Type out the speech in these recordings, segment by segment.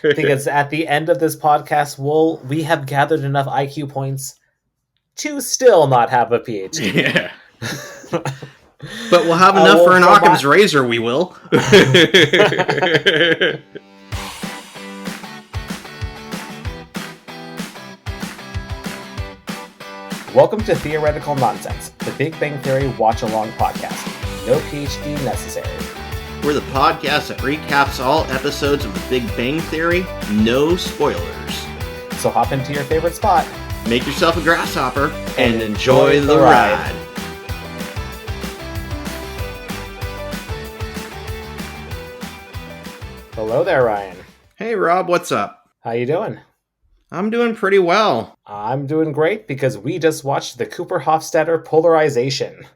because at the end of this podcast, we have gathered enough IQ points to still not have a PhD. Yeah. But we'll have enough for an Occam's razor, we will. Welcome to Theoretical Nonsense, the Big Bang Theory watch-along podcast. No PhD necessary. We're the podcast that recaps all episodes of the Big Bang Theory, no spoilers. So hop into your favorite spot, make yourself a grasshopper, and enjoy the ride. Hello there, Ryan. Hey, Rob, what's up? How you doing? I'm doing pretty well. I'm doing great because we just watched the Cooper-Hofstadter Polarization.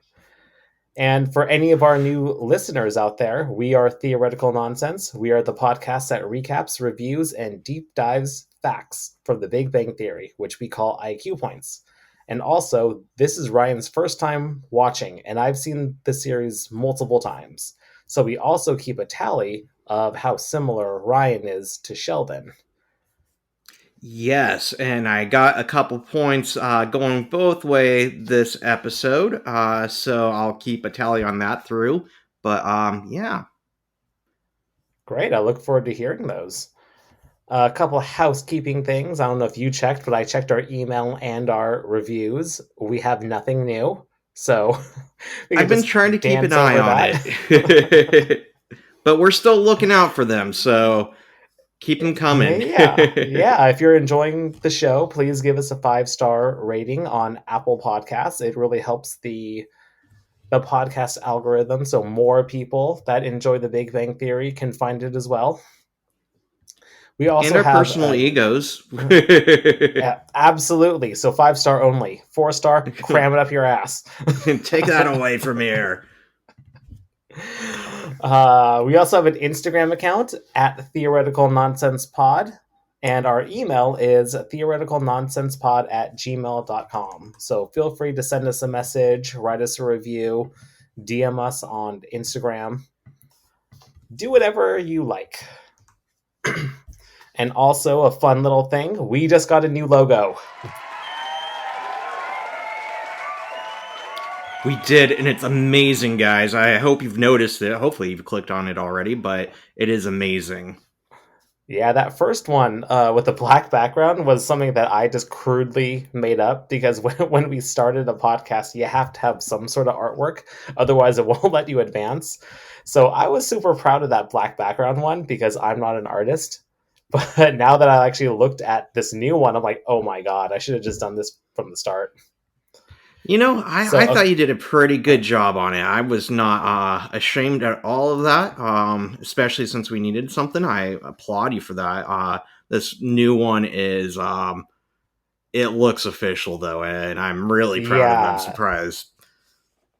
And for any of our new listeners out there, we are Theoretical Nonsense. We are the podcast that recaps, reviews, and deep dives facts from the Big Bang Theory, which we call IQ points. And also, this is Ryan's first time watching, and I've seen the series multiple times. So we also keep a tally of how similar Ryan is to Sheldon. Yes, and I got a couple points going both way this episode, so I'll keep a tally on that through. But, yeah. Great, I look forward to hearing those. A couple of housekeeping things. I don't know if you checked, but I checked our email and our reviews. We have nothing new, so... I've been trying to keep an eye on it. But we're still looking out for them, so... keep them coming. Yeah. If you're enjoying the show, please give us a 5-star rating on Apple Podcasts. It really helps the podcast algorithm, so more people that enjoy the Big Bang Theory can find it as well. We also and our personal egos. Yeah, absolutely. So 5-star only. 4-star, cram it up your ass. Take that away from here. We also have an Instagram account at Theoretical Nonsense Pod, and our email is theoreticalnonsensepod@gmail.com. So feel free to send us a message, write us a review, DM us on Instagram. Do whatever you like. And also a fun little thing, we just got a new logo. We did, and it's amazing, guys. I hope you've noticed it. Hopefully you've clicked on it already, but it is amazing. Yeah, that first one with the black background was something that I just crudely made up because when we started a podcast, you have to have some sort of artwork. Otherwise, it won't let you advance. So I was super proud of that black background one because I'm not an artist. But now that I actually looked at this new one, I'm like, oh my God, I should have just done this from the start. You know, I thought you did a pretty good job on it. I was not ashamed at all of that, especially since we needed something. I applaud you for that. This new one is, it looks official, though, and I'm really proud of it. I'm surprised.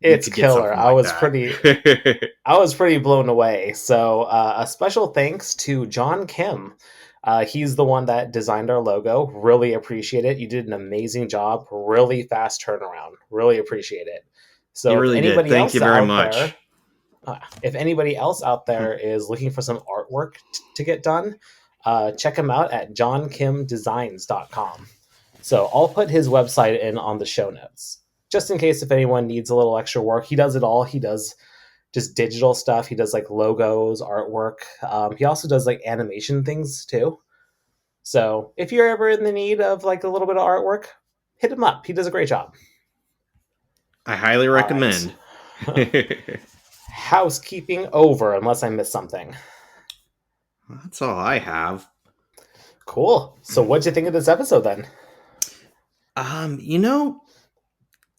It's killer. I was pretty blown away. So a special thanks to John Kim. He's the one that designed our logo. Really appreciate it. You did an amazing job. Really fast turnaround. Really appreciate it. So you really did. Thank you very much. If anybody else out there is looking for some artwork to get done, check him out at johnkimdesigns.com. So I'll put his website in on the show notes, just in case if anyone needs a little extra work. He does it all. He does just digital stuff. He does like logos, artwork. He also does like animation things too. So if you're ever in the need of like a little bit of artwork, hit him up. He does a great job. I highly recommend. Right. Housekeeping over, unless I missed something. That's all I have. Cool. So what'd you think of this episode then? You know,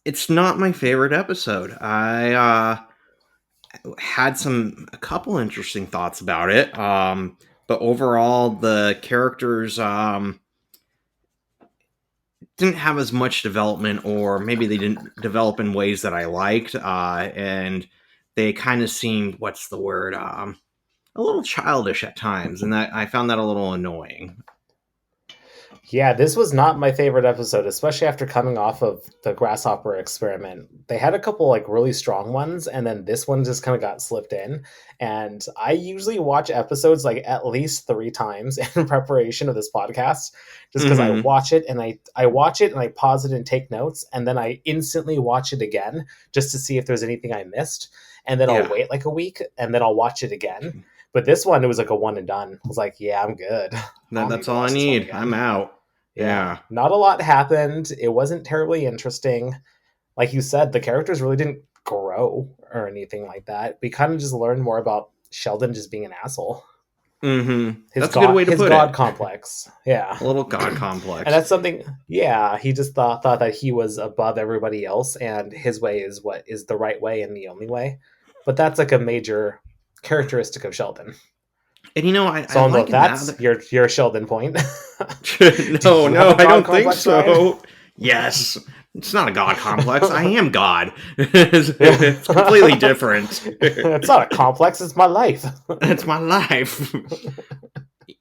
it's not my favorite episode. I had a couple interesting thoughts about it. But overall, the characters didn't have as much development, or maybe they didn't develop in ways that I liked. And they kind of seemed, what's the word? A little childish at times. And that I found that a little annoying. Yeah, this was not my favorite episode, especially after coming off of the grasshopper experiment. They had a couple like really strong ones, and then this one just kind of got slipped in. And I usually watch episodes like at least 3 times in preparation of this podcast, just because I Hmm. watch it and I watch it and I pause it and take notes, and then I instantly watch it again just to see if there's anything I missed, and then I'll Yeah. wait like a week and then I'll watch it again. But this one, it was like a one and done. I was like, yeah, I'm good. I don't need That's to all I watch this one need. I'm again. out. Yeah, Yeah. not a lot happened. It wasn't terribly interesting. Like you said, the characters really didn't grow or anything like that. We kind of just learned more about Sheldon just being an asshole. That's a good way to His put god it. complex. Yeah. A little god And complex. that's something, yeah, he just thought that he was above everybody else and his way is what is the right way and the only way. But that's like a major characteristic of Sheldon. And I So I don't know like if in that. that's your Sheldon point. Do No, you have no, a I god don't think complex, Ryan? so. Yes. It's not a god complex. I am God. It's completely different. It's not a complex, it's my life. It's my life.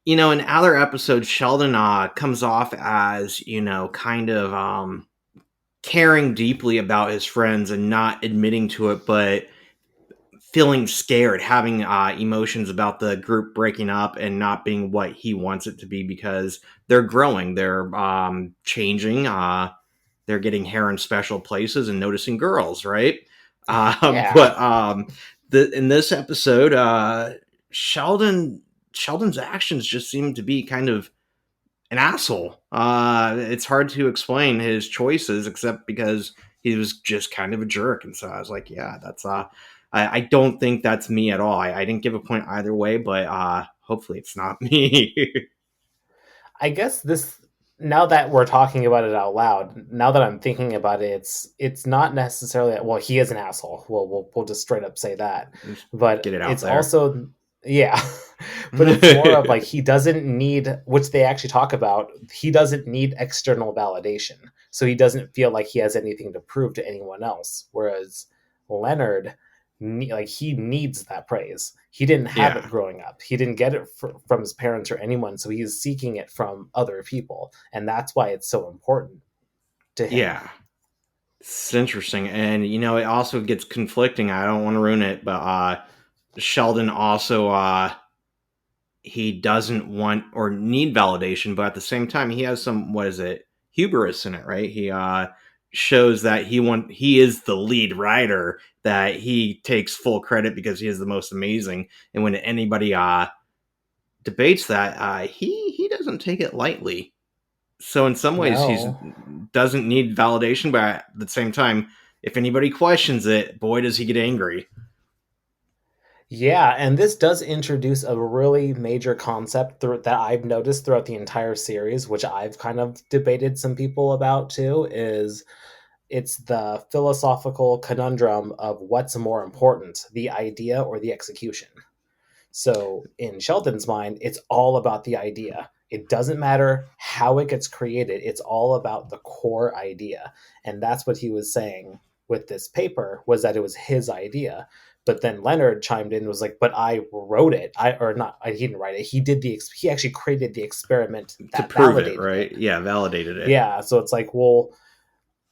In other episodes, Sheldon comes off as, kind of caring deeply about his friends and not admitting to it, but feeling scared, having emotions about the group breaking up and not being what he wants it to be because they're growing, they're changing, they're getting hair in special places and noticing girls, right? Yeah. But in this episode, Sheldon's actions just seem to be kind of an asshole. It's hard to explain his choices except because he was just kind of a jerk. And so I was like, yeah, that's I don't think that's me at all. I didn't give a point either way, but hopefully it's not me. I guess this now that we're talking about it out loud, now that I'm thinking about it, it's not necessarily well, he is an asshole. We'll just straight up say that. Just But get it out it's there. also yeah. But it's more of like he doesn't need, which they actually talk about, he doesn't need external validation. So he doesn't feel like he has anything to prove to anyone else. Whereas Leonard, like he needs that praise. He didn't have it Yeah. growing up. He didn't get it from his parents or anyone, so he's seeking it from other people, and that's why it's so important to him. Yeah. It's interesting. And, it also gets conflicting. I don't want to ruin it, but Sheldon also he doesn't want or need validation, but at the same time, he has some what is it hubris in it, right? He shows that he is the lead writer, that he takes full credit because he is the most amazing, and when anybody debates that, he doesn't take it lightly. So in some ways, he's No. doesn't need validation, but at the same time, if anybody questions it, boy, does he get angry. Yeah, and this does introduce a really major concept that I've noticed throughout the entire series, which I've kind of debated some people about too, is it's the philosophical conundrum of what's more important, the idea or the execution. So in Sheldon's mind, it's all about the idea. It doesn't matter how it gets created, it's all about the core idea. And that's what he was saying with this paper, was that it was his idea. But then Leonard chimed in and was like, but I wrote it. He didn't write it. He actually created the experiment To that prove it, validated it. right? Yeah, validated it. Yeah. So it's like, well,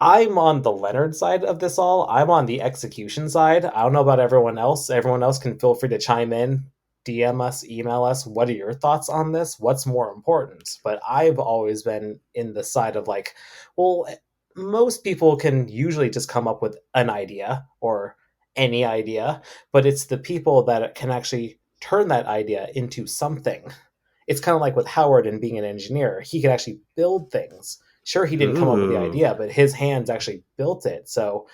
I'm on the Leonard side of this all. I'm on the execution side. I don't know about everyone else. Everyone else can feel free to chime in, DM us, email us. What are your thoughts on this? What's more important? But I've always been in the side of like, well, most people can usually just come up with an idea or any idea, but it's the people that can actually turn that idea into something. It's kind of like with Howard and being an engineer. He could actually build things. Sure, he didn't come up with the Ooh. idea, but his hands actually built it. So,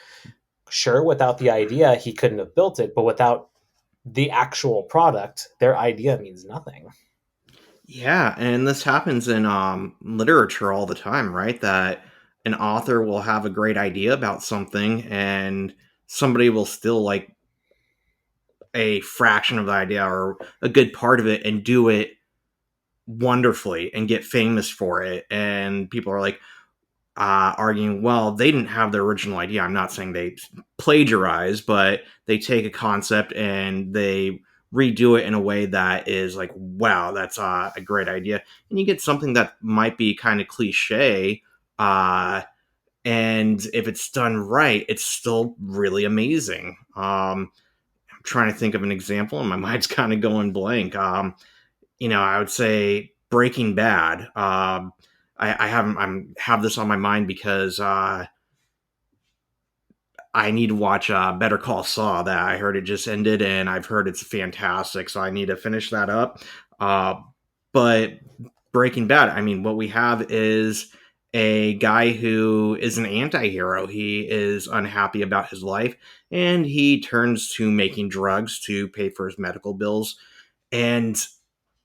sure, without the idea, he couldn't have built it, but without the actual product, their idea means nothing. Yeah, and this happens in literature all the time, right? That an author will have a great idea about something and somebody will still like a fraction of the idea or a good part of it and do it wonderfully and get famous for it. And people are like arguing, well, they didn't have the original idea. I'm not saying they plagiarize, but they take a concept and they redo it in a way that is like, wow, that's a great idea. And you get something that might be kind of cliche, and if it's done right, it's still really amazing. I'm trying to think of an example, and my mind's kind of going blank. I would say Breaking Bad. I have this on my mind because I need to watch Better Call Saul. That I heard it just ended, and I've heard it's fantastic, so I need to finish that up. But Breaking Bad, I mean, what we have is a guy who is an anti-hero. He is unhappy about his life, and he turns to making drugs to pay for his medical bills. And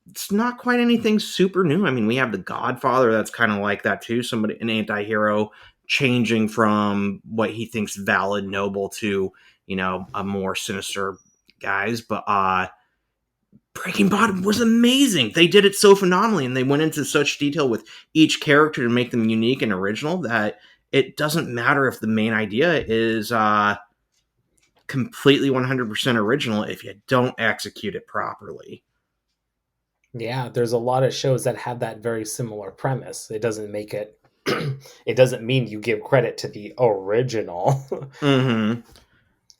it's not quite anything super new. I mean, we have The Godfather that's kind of like that too. An anti-hero changing from what he thinks valid, noble to, a more sinister guys. But Breaking Bad was amazing. They did it so phenomenally, and they went into such detail with each character to make them unique and original that it doesn't matter if the main idea is completely 100% original if you don't execute it properly. Yeah, there's a lot of shows that have that very similar premise. It doesn't make it it doesn't mean you give credit to the original. Mm-hmm.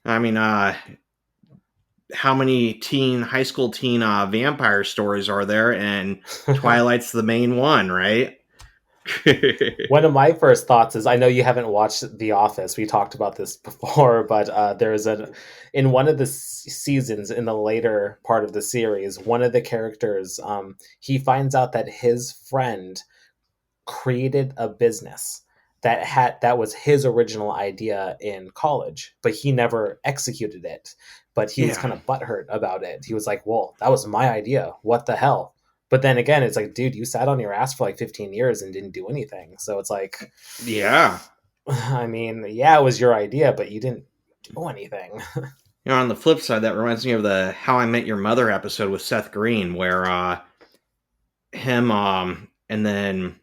I mean, how many high school teen vampire stories are there? And Twilight's the main one, right? One of my first thoughts is, I know you haven't watched The Office. We talked about this before, but in one of the seasons, in the later part of the series, one of the characters, he finds out that his friend created a business that was his original idea in college, but he never executed it. But he was kind of butthurt about it. He was like, well, that was my idea. What the hell? But then again, it's like, dude, you sat on your ass for like 15 years and didn't do anything. So it's like, yeah. I mean, yeah, it was your idea, but you didn't do anything. On the flip side, that reminds me of the How I Met Your Mother episode with Seth Green, where him and then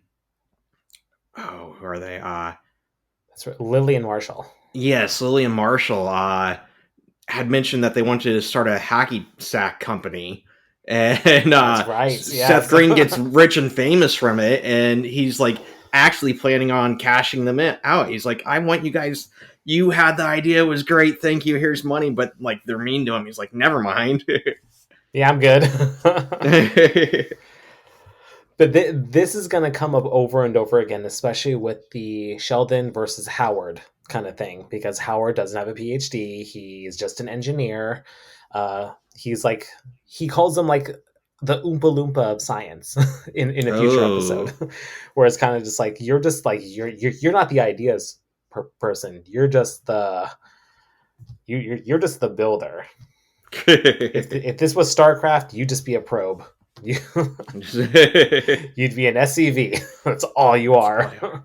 who are they? That's right, Lily and Marshall. Yes, Lily and Marshall had mentioned that they wanted to start a hacky sack company. And that's right. Seth Green gets rich and famous from it, and he's like actually planning on cashing them out. He's like, I want you guys, you had the idea, it was great, thank you, here's money. But like, they're mean to him. He's like, never mind. Yeah, I'm good. But this is going to come up over and over again, especially with the Sheldon versus Howard kind of thing, because Howard doesn't have a PhD. He's just an engineer. He's like, he calls them like the Oompa Loompa of science in a future episode, where it's kind of just like, you're not the ideas person. You're just the you're just the builder. if this was StarCraft, you'd just be a probe. You'd be an SCV. That's all you are.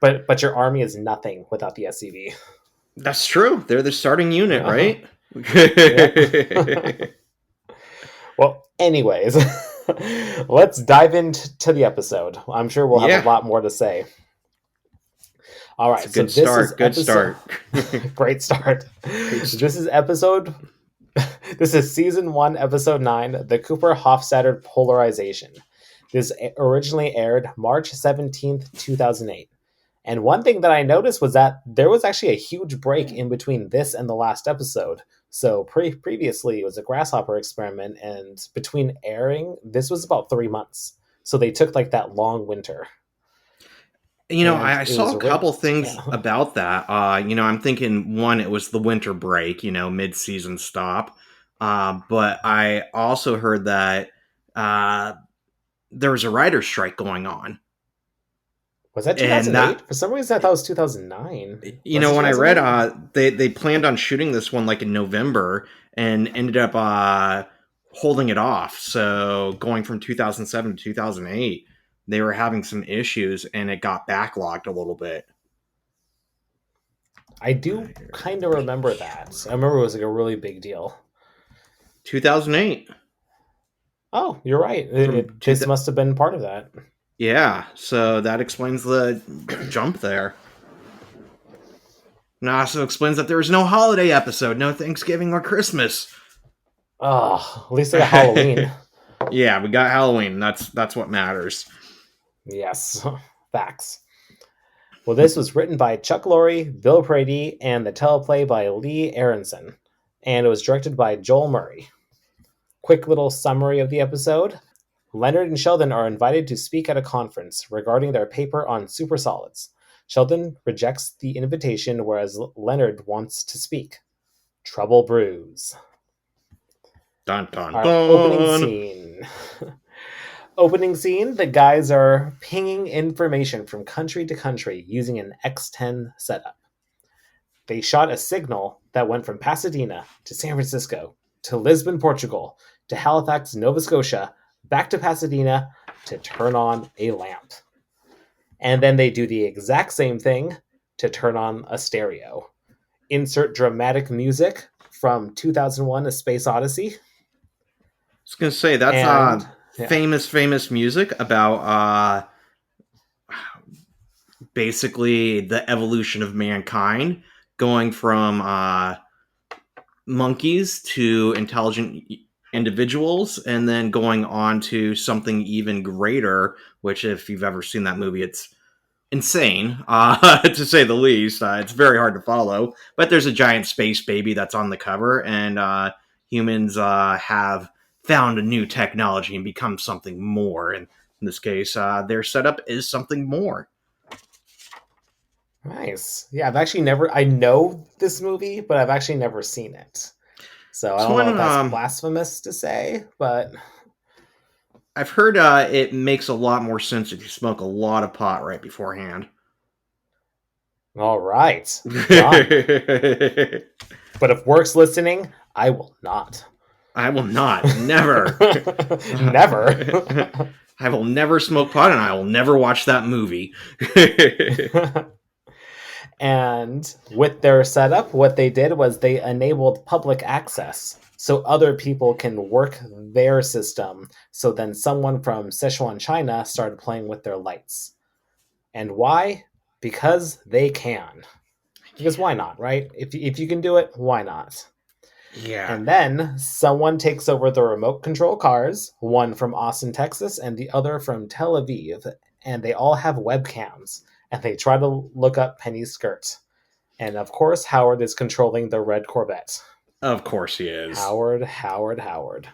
But your army is nothing without the SCV. That's true. They're the starting unit, right? Well, anyways, let's dive into the episode. I'm sure we'll have a lot more to say. All right, good start. Good start. Great start. This is season 1, episode 9, the Cooper Hofstadter Polarization. This originally aired March 17th, 2008. And one thing that I noticed was that there was actually a huge break in between this and the last episode. So previously it was a Grasshopper experiment, and between airing, this was about 3 months. So they took like that long winter. I saw a couple things about that. I'm thinking, one, it was the winter break, mid-season stop. But I also heard that there was a writer's strike going on. Was that 2008? For some reason, I thought it was 2009. When I read, they planned on shooting this one like in November and ended up holding it off. So going from 2007 to 2008, they were having some issues and it got backlogged a little bit. I do kind of remember that. I remember it was like a really big deal. 2008. Oh, you're right. This must have been part of that. Yeah, so that explains the jump there. And also explains that there was no holiday episode, no Thanksgiving or Christmas. Oh, at least they got Halloween. Yeah, we got Halloween. That's what matters. Yes, facts. Well, this was written by Chuck Lorre, Bill Prady, and the teleplay by Lee Aronson, and it was directed by Joel Murray. Quick little summary of the episode. Leonard and Sheldon are invited to speak at a conference regarding their paper on supersolids. Sheldon rejects the invitation, whereas Leonard wants to speak. Trouble brews. Dun dun Our opening dun. scene. Opening scene, the guys are pinging information from country to country using an X10 setup. They shot a signal that went from Pasadena to San Francisco to Lisbon, Portugal, to Halifax, Nova Scotia, back to Pasadena to turn on a lamp. And then they do the exact same thing to turn on a stereo. Insert dramatic music from 2001: A Space Odyssey. I was gonna say that's famous music about basically the evolution of mankind, going from monkeys to intelligent individuals, and then going on to something even greater. Which, if you've ever seen that movie, it's insane, to say the least. It's very hard to follow, but there's a giant space baby that's on the cover, and humans have found a new technology and become something more. And in this case, their setup is something more. Nice. Yeah, I know this movie, but I've actually never seen it. So I don't know if that's blasphemous to say, but I've heard it makes a lot more sense if you smoke a lot of pot right beforehand. All right. Done. But if Work's listening, I will not. I will not. Never. Never. I will never smoke pot, and I will never watch that movie. And with their setup, what they did was they enabled public access so other people can work their system. So then someone from Sichuan, China started playing with their lights. And why? Because they can. Because why not, right? If you can do it, why not? Yeah. And then someone takes over the remote control cars, one from Austin, Texas, and the other from Tel Aviv. And they all have webcams. And they try to look up Penny's skirt. And of course, Howard is controlling the red Corvette. Of course he is. Howard.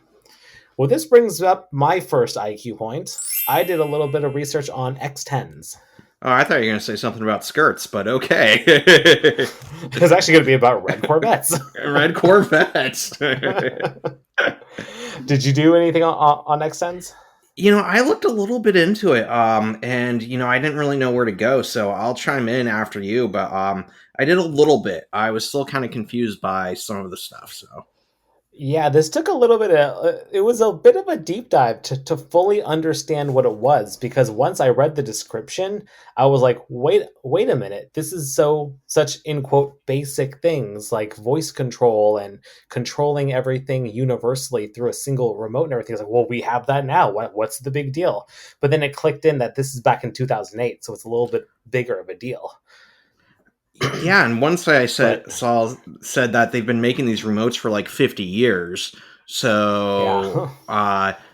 Well, this brings up my first IQ point. I did a little bit of research on X10s. Oh, I thought you were going to say something about skirts, but okay. It's actually going to be about red Corvettes. Red Corvettes. Did you do anything on X10s? I looked a little bit into it, and I didn't really know where to go, so I'll chime in after you, but I did a little bit. I was still kind of confused by some of the stuff, so. Yeah, this took a little bit it was a bit of a deep dive to fully understand what it was, because once I read the description, I was like, wait a minute, this is such in quote basic things like voice control and controlling everything universally through a single remote and everything. It's like, well, we have that now. What's the big deal? But then it clicked in that this is back in 2008, so it's a little bit bigger of a deal. Yeah, and once I said that they've been making these remotes for like 50 years, so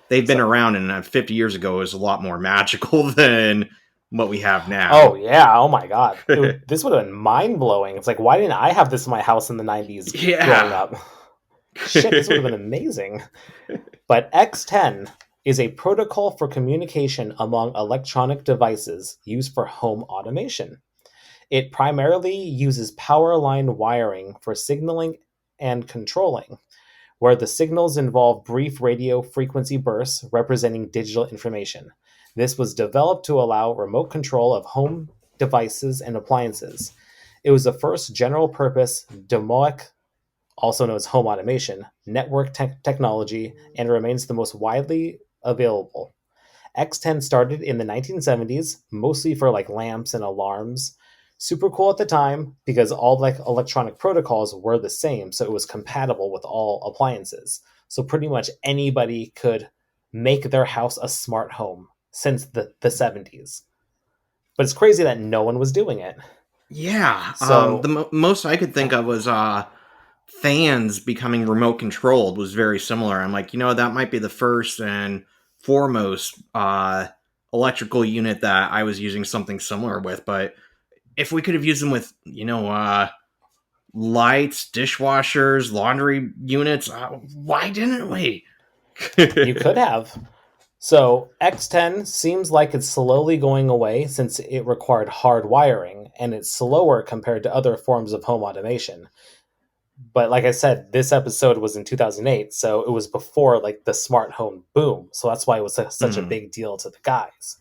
they've been around, and 50 years ago was a lot more magical than what we have now. Oh yeah, oh my god, this would have been mind blowing. It's like, why didn't I have this in my house in the 90s growing up? Shit, this would have been amazing. But X10 is a protocol for communication among electronic devices used for home automation. It primarily uses power line wiring for signaling and controlling, where the signals involve brief radio frequency bursts representing digital information. This was developed to allow remote control of home devices and appliances. It was the first general-purpose domoic, also known as home automation, network technology, and remains the most widely available. X10 started in the 1970s, mostly for like lamps and alarms. Super cool at the time because all like electronic protocols were the same, so it was compatible with all appliances. So pretty much anybody could make their house a smart home since the 70s. But it's crazy that no one was doing it. Yeah. So the most I could think of was fans becoming remote controlled was very similar. I'm like, that might be the first and foremost electrical unit that I was using something similar with. But if we could have used them with, lights, dishwashers, laundry units, why didn't we? You could have. So X10 seems like it's slowly going away since it required hard wiring, and it's slower compared to other forms of home automation. But like I said, this episode was in 2008, so it was before like the smart home boom. So that's why it was such a big deal to the guys.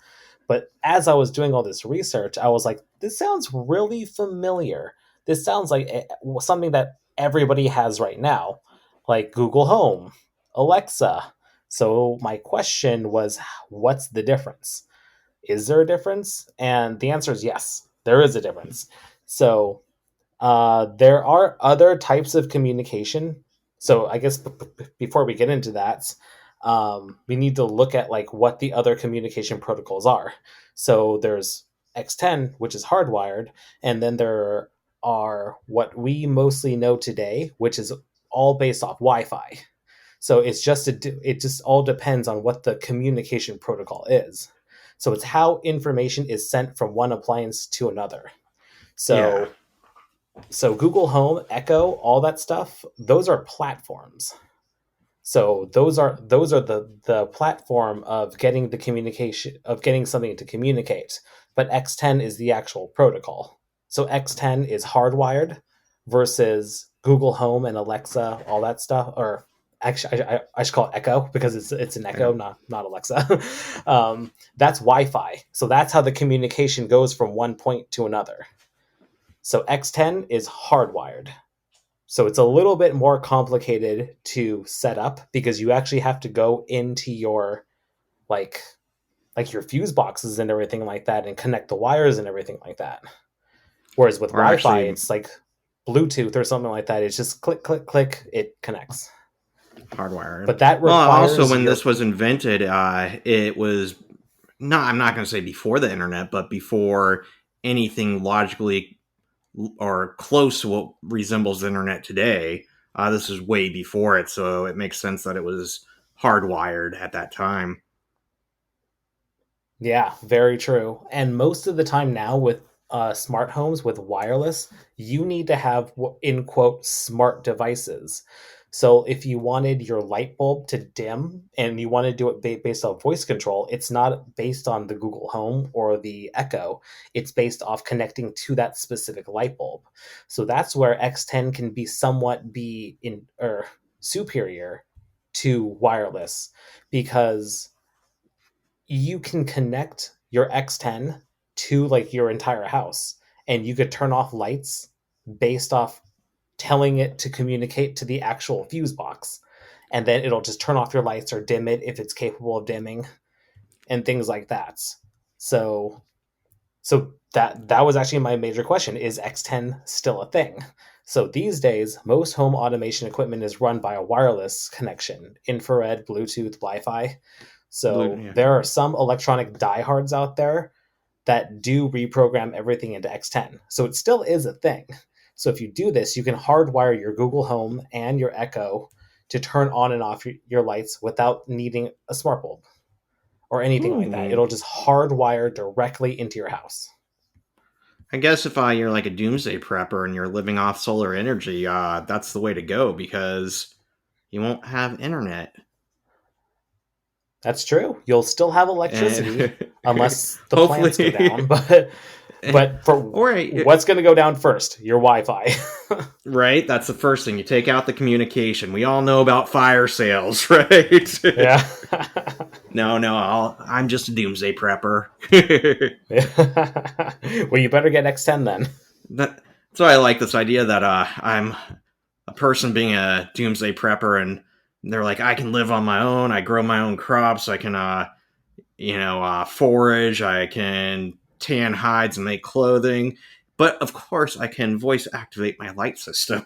But as I was doing all this research, I was like, this sounds really familiar. This sounds like something that everybody has right now, like Google Home, Alexa. So my question was, what's the difference? Is there a difference? And the answer is yes, there is a difference. So there are other types of communication. So I guess before we get into that, we need to look at like what the other communication protocols are. So there's X10, which is hardwired, and then there are what we mostly know today, which is all based off Wi-Fi. So it just all depends on what the communication protocol is. So it's how information is sent from one appliance to another. So Google Home, Echo, all that stuff, those are platforms. So those are the platform of getting the communication, of getting something to communicate. But X10 is the actual protocol. So X10 is hardwired versus Google Home and Alexa, all that stuff. Or actually, I should call it Echo because it's an Echo, not Alexa. That's Wi-Fi. So that's how the communication goes from one point to another. So X10 is hardwired. So it's a little bit more complicated to set up because you actually have to go into your like your fuse boxes and everything like that and connect the wires and everything like that. Whereas with Wi-Fi, it's like Bluetooth or something like that. It's just click, click, click, it connects. Hardwired. But that requires... also when this was invented, it was not, I'm not going to say before the internet, but before anything logically or close to what resembles the internet today. This is way before it, so it makes sense that it was hardwired at that time. Yeah, very true. And most of the time now with smart homes with wireless, you need to have, in quote, smart devices. So if you wanted your light bulb to dim and you want to do it based on voice control, it's not based on the Google Home or the Echo. It's based off connecting to that specific light bulb. So that's where X10 can be somewhat superior to wireless, because you can connect your X10 to like your entire house, and you could turn off lights based off telling it to communicate to the actual fuse box, and then it'll just turn off your lights or dim it if it's capable of dimming and things like that. So that was actually my major question: is X10 still a thing? So these days, most home automation equipment is run by a wireless connection, infrared, Bluetooth, Wi-Fi. So there are some electronic diehards out there that do reprogram everything into X10. So it still is a thing. So if you do this, you can hardwire your Google Home and your Echo to turn on and off your lights without needing a smart bulb or anything like that. It'll just hardwire directly into your house. I guess if you're like a doomsday prepper and you're living off solar energy, that's the way to go, because you won't have internet. That's true. You'll still have electricity unless the plants go down, but what's going to go down first? Your Wi-Fi. Right? That's the first thing. You take out the communication. We all know about fire sales, right? Yeah. No, I'm just a doomsday prepper. Well, you better get X10 then. That's why I like this idea that I'm a person being a doomsday prepper, and they're like, I can live on my own. I grow my own crops. I can, forage. I can tan hides and make clothing. But of course, I can voice activate my light system.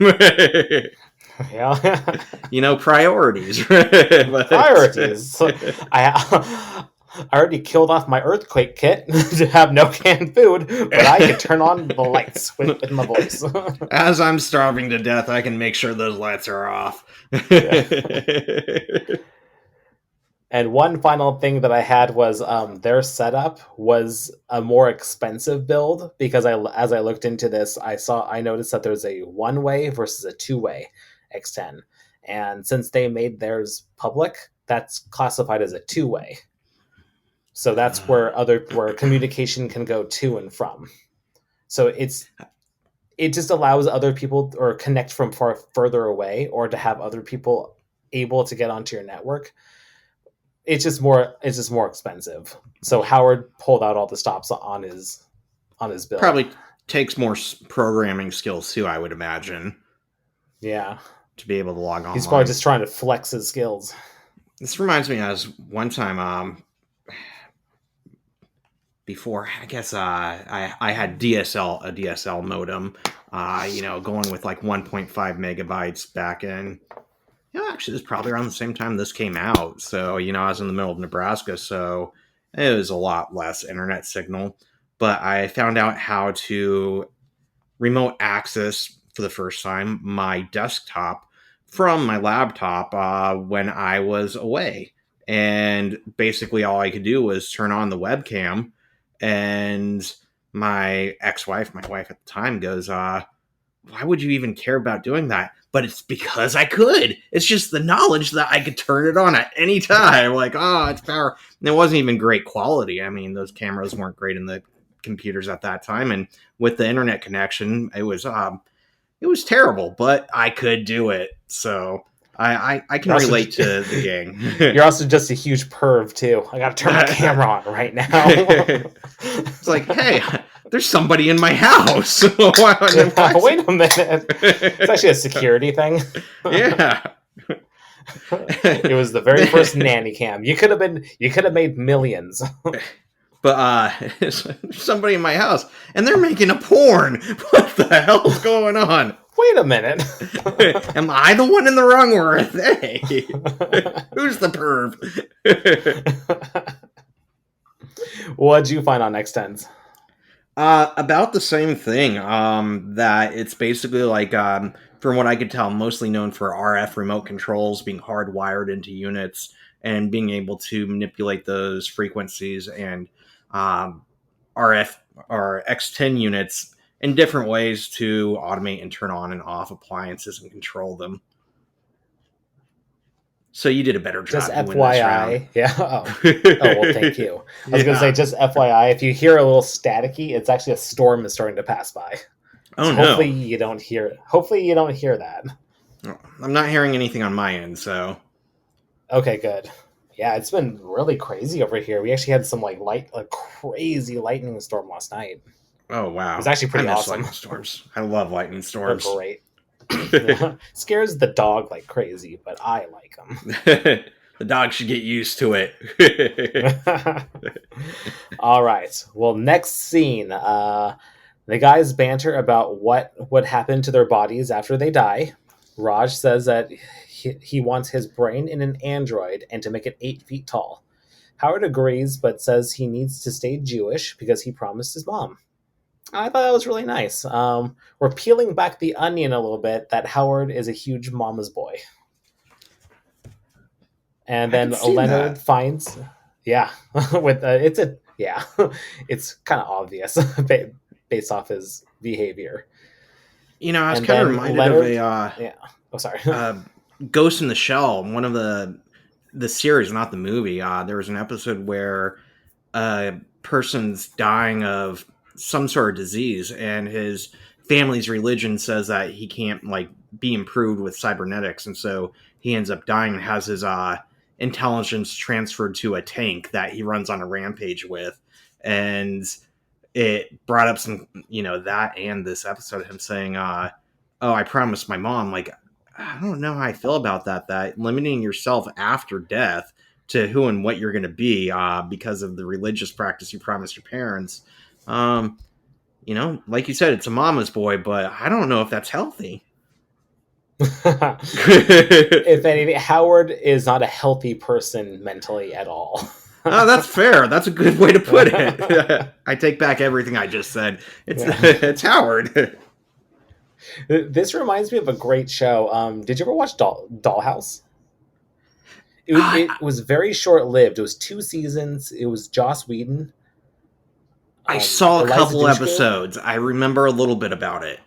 Yeah. Priorities. Priorities. I already killed off my earthquake kit to have no canned food, but I can turn on the lights with my voice. As I'm starving to death, I can make sure those lights are off. And one final thing that I had was their setup was a more expensive build because as I looked into this, I noticed that there's a one-way versus a two-way X10, and since they made theirs public, that's classified as a two-way. So that's where communication can go to and from. So it just allows other people or connect from further away, or to have other people able to get onto your network. It's just more expensive. So Howard pulled out all the stops on his build. Probably takes more programming skills too, I would imagine. Yeah, to be able to log on. He's probably just trying to flex his skills. This reminds me as one time before, I guess I had a DSL modem, going with like 1.5 megabytes back in. Yeah, actually, it was probably around the same time this came out. So, I was in the middle of Nebraska, so it was a lot less internet signal. But I found out how to remote access for the first time my desktop from my laptop when I was away. And basically all I could do was turn on the webcam, and my ex-wife, my wife at the time, goes, why would you even care about doing that? But it's because I could. It's just the knowledge that I could turn it on at any time. Like, it's power. And it wasn't even great quality. I mean, those cameras weren't great in the computers at that time. And with the internet connection, it was terrible, but I could do it. So I can relate to the gang. You're also just a huge perv, too. I got to turn my camera on right now. It's like, hey, there's somebody in my house. Wait a minute. It's actually a security thing. Yeah. It was the very first nanny cam. You could have made millions. But there's somebody in my house, and they're making a porn. What the hell's going on? Wait a minute. Am I the one in the wrong, or are they? Who's the perv? What'd you find on X10s? About the same thing. That it's basically like, from what I could tell, mostly known for RF remote controls being hardwired into units and being able to manipulate those frequencies and RF or X10 units in different ways to automate and turn on and off appliances and control them. So you did a better job. Just FYI. Yeah. Oh, well, thank you. I was going to say, just FYI, if you hear a little staticky, it's actually a storm is starting to pass by. Oh, so no. Hopefully you don't hear that. I'm not hearing anything on my end, so. Okay, good. Yeah, it's been really crazy over here. We actually had some crazy lightning storm last night. Oh, wow. It was actually pretty awesome. Lightning storms. I love lightning storms. They're great. Scares the dog like crazy, but I like them. The dog should get used to it. All right. Well, next scene. The guys banter about what would happen to their bodies after they die. Raj says that he wants his brain in an android and to make it 8 feet tall. Howard agrees, but says he needs to stay Jewish because he promised his mom. I thought that was really nice. We're peeling back the onion a little bit that Howard is a huge mama's boy. And then Leonard finds... Yeah. It's kind of obvious based off his behavior. I was kind of reminded of yeah. Oh, sorry. Ghost in the Shell, one of the series, not the movie. There was an episode where a person's dying of some sort of disease, and his family's religion says that he can't be improved with cybernetics, and so he ends up dying and has his intelligence transferred to a tank that he runs on a rampage with. And it brought up some, that and this episode of him saying, I promised my mom. I don't know how I feel about that limiting yourself after death to who and what you're going to be because of the religious practice you promised your parents. Like you said, it's a mama's boy, but I don't know if that's healthy. If anything, Howard is not a healthy person mentally at all. Oh, that's fair. That's a good way to put it. I take back everything I just said. It's Howard. This reminds me of a great show. Did you ever watch Dollhouse? It I was very short lived. It was 2 seasons. It was Joss Whedon, saw a Eliza couple Dushku. episodes. I remember a little bit about it.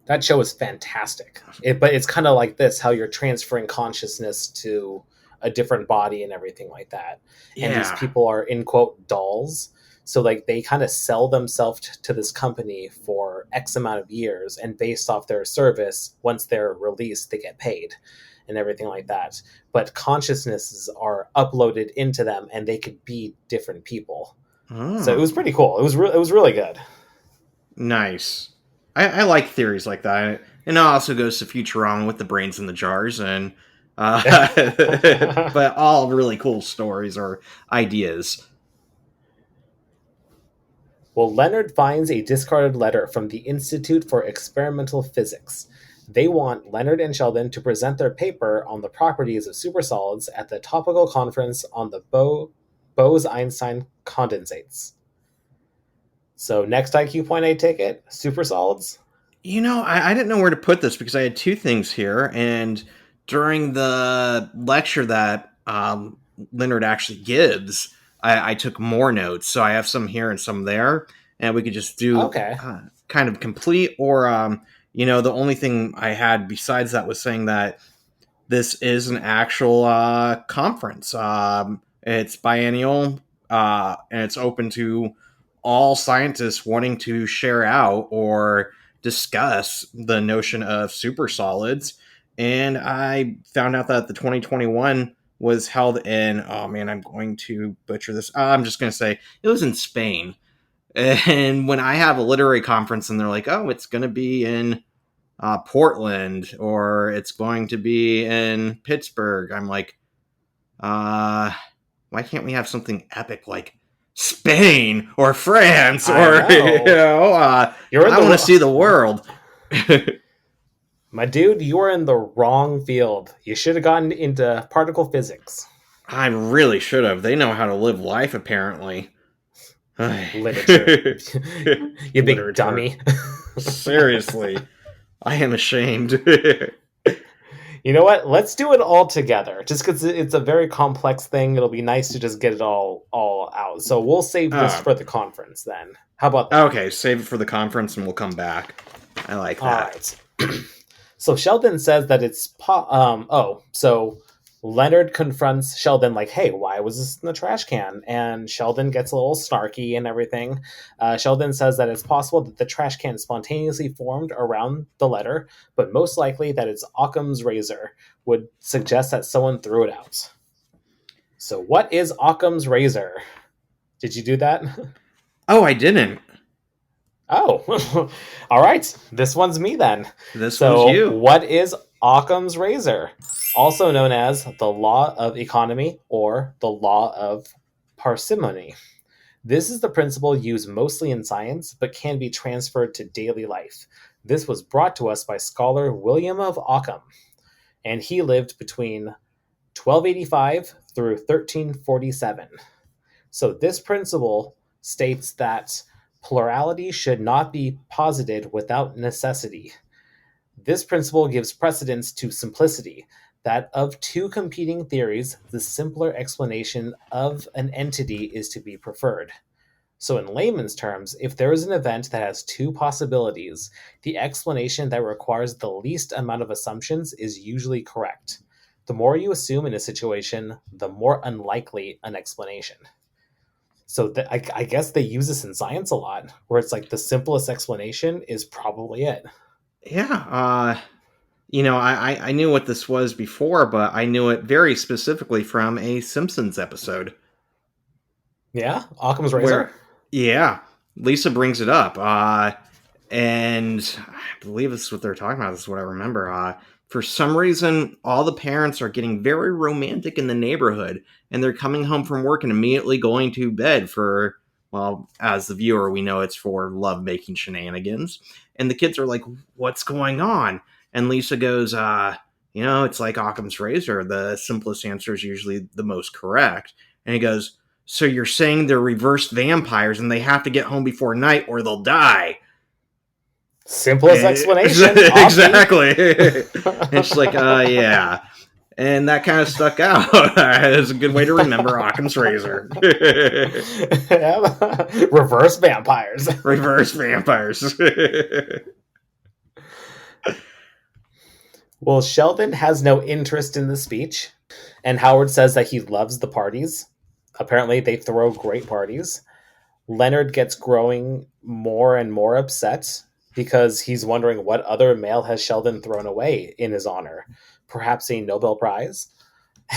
That show is fantastic. But it's kind of like this: how you're transferring consciousness to a different body and everything like that. And these Yeah. people are in quote dolls. So like they kind of sell themselves to this company for X amount of years, and based off their service, once they're released, they get paid and everything like that. But consciousnesses are uploaded into them, and they could be different people. So it Oh, was pretty cool. It was really good. nice. I like theories like that. And it also goes to Futurama with the brains in the jars and but all really cool stories or ideas. Well, Leonard finds a discarded letter from the Institute for Experimental Physics. They want Leonard and Sheldon to present their paper on the properties of supersolids at the topical conference on the Bose-Einstein condensates. So next IQ point I take it, supersolids. I didn't know where to put this because I had two things here, and during the lecture that Leonard actually gives, I took more notes, so I have some here and some there, and we could just do Okay. kind of complete, or the only thing I had besides that was saying that this is an actual conference. It's biennial, and it's open to all scientists wanting to share out or discuss the notion of super solids. And I found out that the 2021 was held in, oh man, I'm going to butcher this. I'm just going to say it was in Spain. And when I have a literary conference and they're like, oh, it's going to be in Portland or it's going to be in Pittsburgh, I'm like, why can't we have something epic like Spain or France I or know. You're in I want to see the the world. my dude. You are in the wrong field. You should have gotten into particle physics. I really should have. They know how to live life, apparently. Literature. You big Literature. dummy. Seriously, I am ashamed. You know what? Let's do it all together. Just because it's a very complex thing, it'll be nice to just get it all out. So we'll save this for the conference then. How about that? Okay, save it for the conference and we'll come back. I like All that. right. So Sheldon says that so Leonard confronts Sheldon like, "Hey, why was this in the trash can?" And Sheldon gets a little snarky and everything. Sheldon says that it's possible that the trash can spontaneously formed around the letter, but most likely that it's Occam's razor would suggest that someone threw it out. So what is Occam's razor? Did you do that? Oh, I didn't. Oh, all right. This one's me then. This So, was you. what is Occam's razor? Also known as the law of economy or the law of parsimony. This is the principle used mostly in science, but can be transferred to daily life. This was brought to us by scholar William of Occam, and he lived between 1285 through 1347. So, this principle states that plurality should not be posited without necessity. This principle gives precedence to simplicity, that of two competing theories, the simpler explanation of an entity is to be preferred. So, in layman's terms, if there is an event that has two possibilities, the explanation that requires the least amount of assumptions is usually correct. The more you assume in a situation, the more unlikely an explanation. So I guess they use this in science a lot, where it's like the simplest explanation is probably it. Yeah. I knew what this was before, but I knew it very specifically from a Simpsons episode. Yeah, Occam's razor. Where, yeah, Lisa brings it up. And I believe this is what they're talking about. This is what I remember. For some reason, all the parents are getting very romantic in the neighborhood, and they're coming home from work and immediately going to bed for, well, as the viewer, we know it's for love-making shenanigans. And the kids are like, what's going on? And Lisa goes, it's like Occam's razor. The simplest answer is usually the most correct. And he goes, So you're saying they're reverse vampires and they have to get home before night or they'll die. Simplest explanation. Exactly. It's like, yeah. And that kind of stuck out. It's a good way to remember Occam's razor. Reverse vampires. Reverse vampires. Well, Sheldon has no interest in the speech, and Howard says that he loves the parties. Apparently, they throw great parties. Leonard gets growing more and more upset because he's wondering what other male has Sheldon thrown away in his honor. Perhaps a Nobel Prize?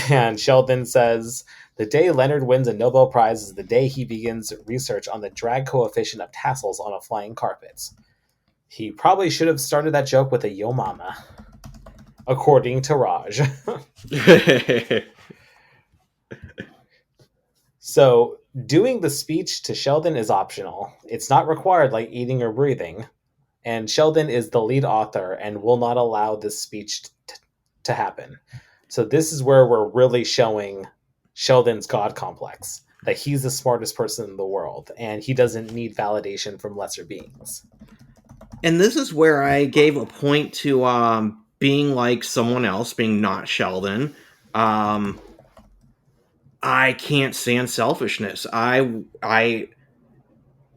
And Sheldon says, the day Leonard wins a Nobel Prize is the day he begins research on the drag coefficient of tassels on a flying carpet. He probably should have started that joke with a yo mama, according to Raj. So, doing the speech to Sheldon is optional. It's not required like eating or breathing. And Sheldon is the lead author and will not allow this speech to happen. So this is where we're really showing Sheldon's God complex, that he's the smartest person in the world, and he doesn't need validation from lesser beings. And this is where I gave a point to being like someone else, being not Sheldon. I can't stand selfishness. I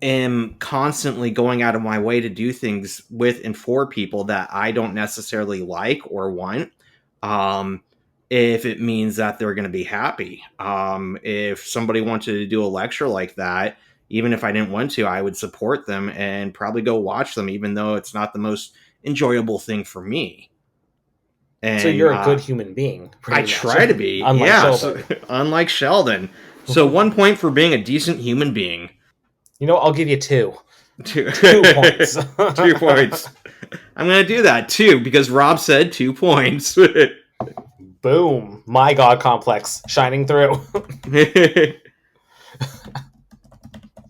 am constantly going out of my way to do things with and for people that I don't necessarily like or want. If it means that they're going to be happy. If somebody wanted to do a lecture like that, even if I didn't want to, I would support them and probably go watch them, even though it's not the most enjoyable thing for me. And, so you're a good human being. I try to be. Unlike Sheldon. Unlike Sheldon. So 1 point for being a decent human being. You know, I'll give you 2. 2 points. 2 points. I'm going to do that, too, because Rob said 2 points. Boom. My God complex shining through.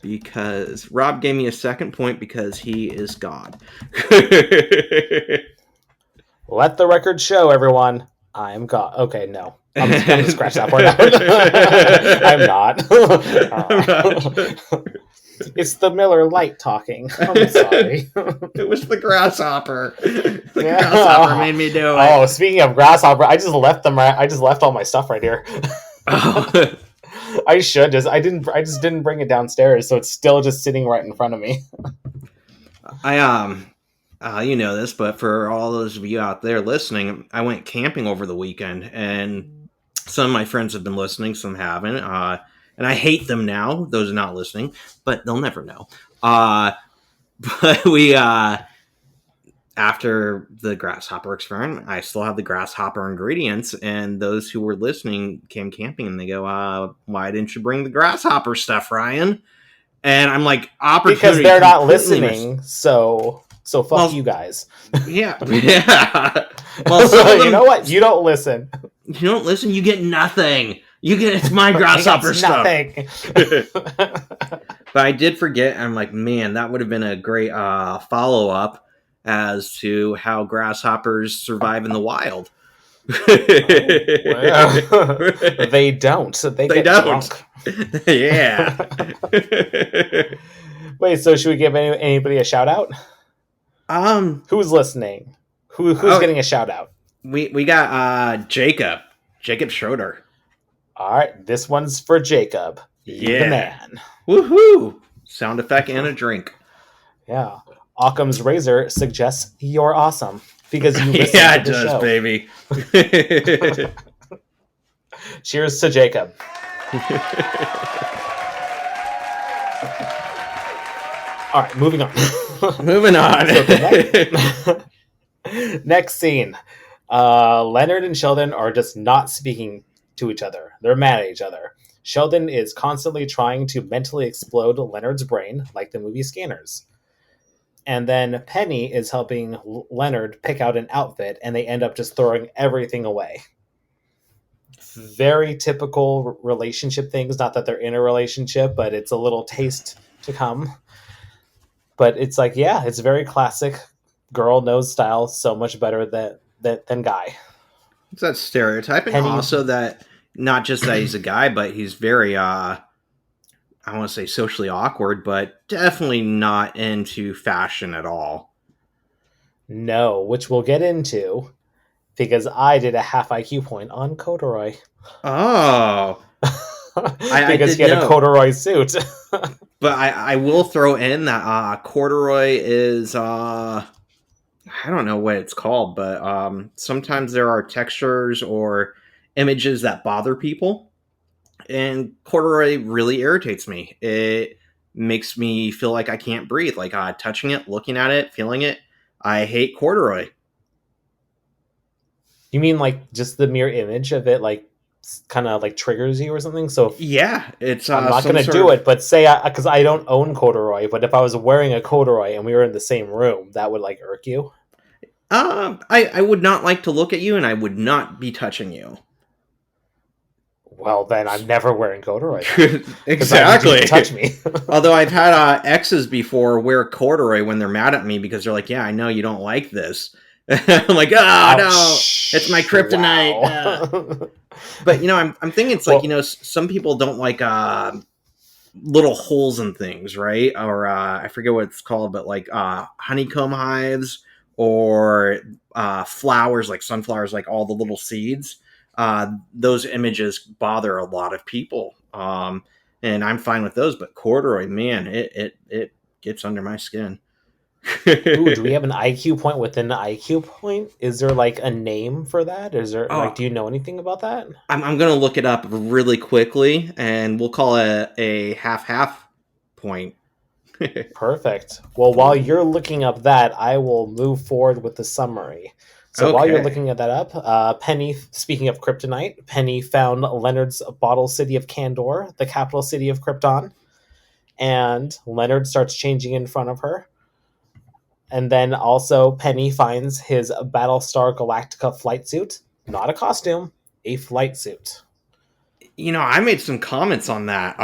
Because Rob gave me a 2nd point because he is God. Let the record show, everyone. I'm God. Okay, no. I'm just going to scratch that part out. I'm not. It's the Miller Lite talking. I'm sorry. It was the grasshopper. The grasshopper made me do it. Oh, speaking of grasshopper, I just left them. I just left all my stuff right here. Oh. I just didn't bring it downstairs, so it's still just sitting right in front of me. You know this, but for all those of you out there listening, I went camping over the weekend, and some of my friends have been listening, some haven't. And I hate them now, those are not listening, but they'll never know. But we, after the grasshopper experiment, I still have the grasshopper ingredients, and those who were listening came camping, and they go, why didn't you bring the grasshopper stuff, Ryan? And I'm like, opportunity. Because they're not listening, so fuck you guys. Yeah. Yeah. Well, you know what? You don't listen. You don't listen, you get nothing. It's my grasshopper stuff. But I did forget. I'm like, man, that would have been a great follow-up as to how grasshoppers survive in the wild. They don't. They get don't. Drunk. Yeah. Wait, so should we give anybody a shout out? Who's listening? Who's getting a shout out? We got Jacob Schroeder. All right, this one's for Jacob. Yeah. The man. Woohoo! Sound effect and a drink. Yeah. Occam's razor suggests you're awesome because you listen to the show. Baby. Cheers to Jacob. All right, moving on. Next scene. Leonard and Sheldon are just not speaking to each other. They're mad at each other. Sheldon is constantly trying to mentally explode Leonard's brain, like the movie Scanners. And then Penny is helping Leonard pick out an outfit, and they end up just throwing everything away. Very typical relationship things. Not that they're in a relationship, but it's a little taste to come. But it's like, yeah, it's very classic. Girl knows style so much better than guy. It's that stereotype, and also that not just that he's a guy, but he's very I want to say socially awkward, but definitely not into fashion at all. No, which we'll get into because I did a half IQ point on corduroy. Oh, I because did he had know. a corduroy suit. But I will throw in that corduroy is I don't know what it's called, but sometimes there are textures or images that bother people, and corduroy really irritates me. It makes me feel like I can't breathe, like touching it, looking at it, feeling it. I hate corduroy. You mean like just the mere image of it, like kind of like triggers you or something? So if, Yeah, it's I'm not some going to sort do of. it, but say because I don't own corduroy, but if I was wearing a corduroy and we were in the same room, that would like irk you. I would not like to look at you, and I would not be touching you. Well, then I'm never wearing corduroy. Exactly. Touch me. Although I've had exes before wear corduroy when they're mad at me because they're like, "Yeah, I know you don't like this." I'm like, "Oh no, it's my kryptonite." Wow. But I'm thinking it's like some people don't like little holes in things, right? Or I forget what it's called, but like honeycomb hives or flowers like sunflowers, like all the little seeds. Those images bother a lot of people, and I'm fine with those. But corduroy, man, it gets under my skin. Ooh, do we have an IQ point within the IQ point? Is there like a name for that? Is there like, Oh, do you know anything about that? I'm gonna look it up really quickly, and we'll call it a half point. Perfect. Well, while you're looking up that, I will move forward with the summary. So while you're Okay. looking at that up, Penny, speaking of kryptonite, Penny found Leonard's bottle city of Candor, the capital city of Krypton, and Leonard starts changing in front of her. And then also Penny finds his Battlestar Galactica flight suit, not a costume, a flight suit. I made some comments on that,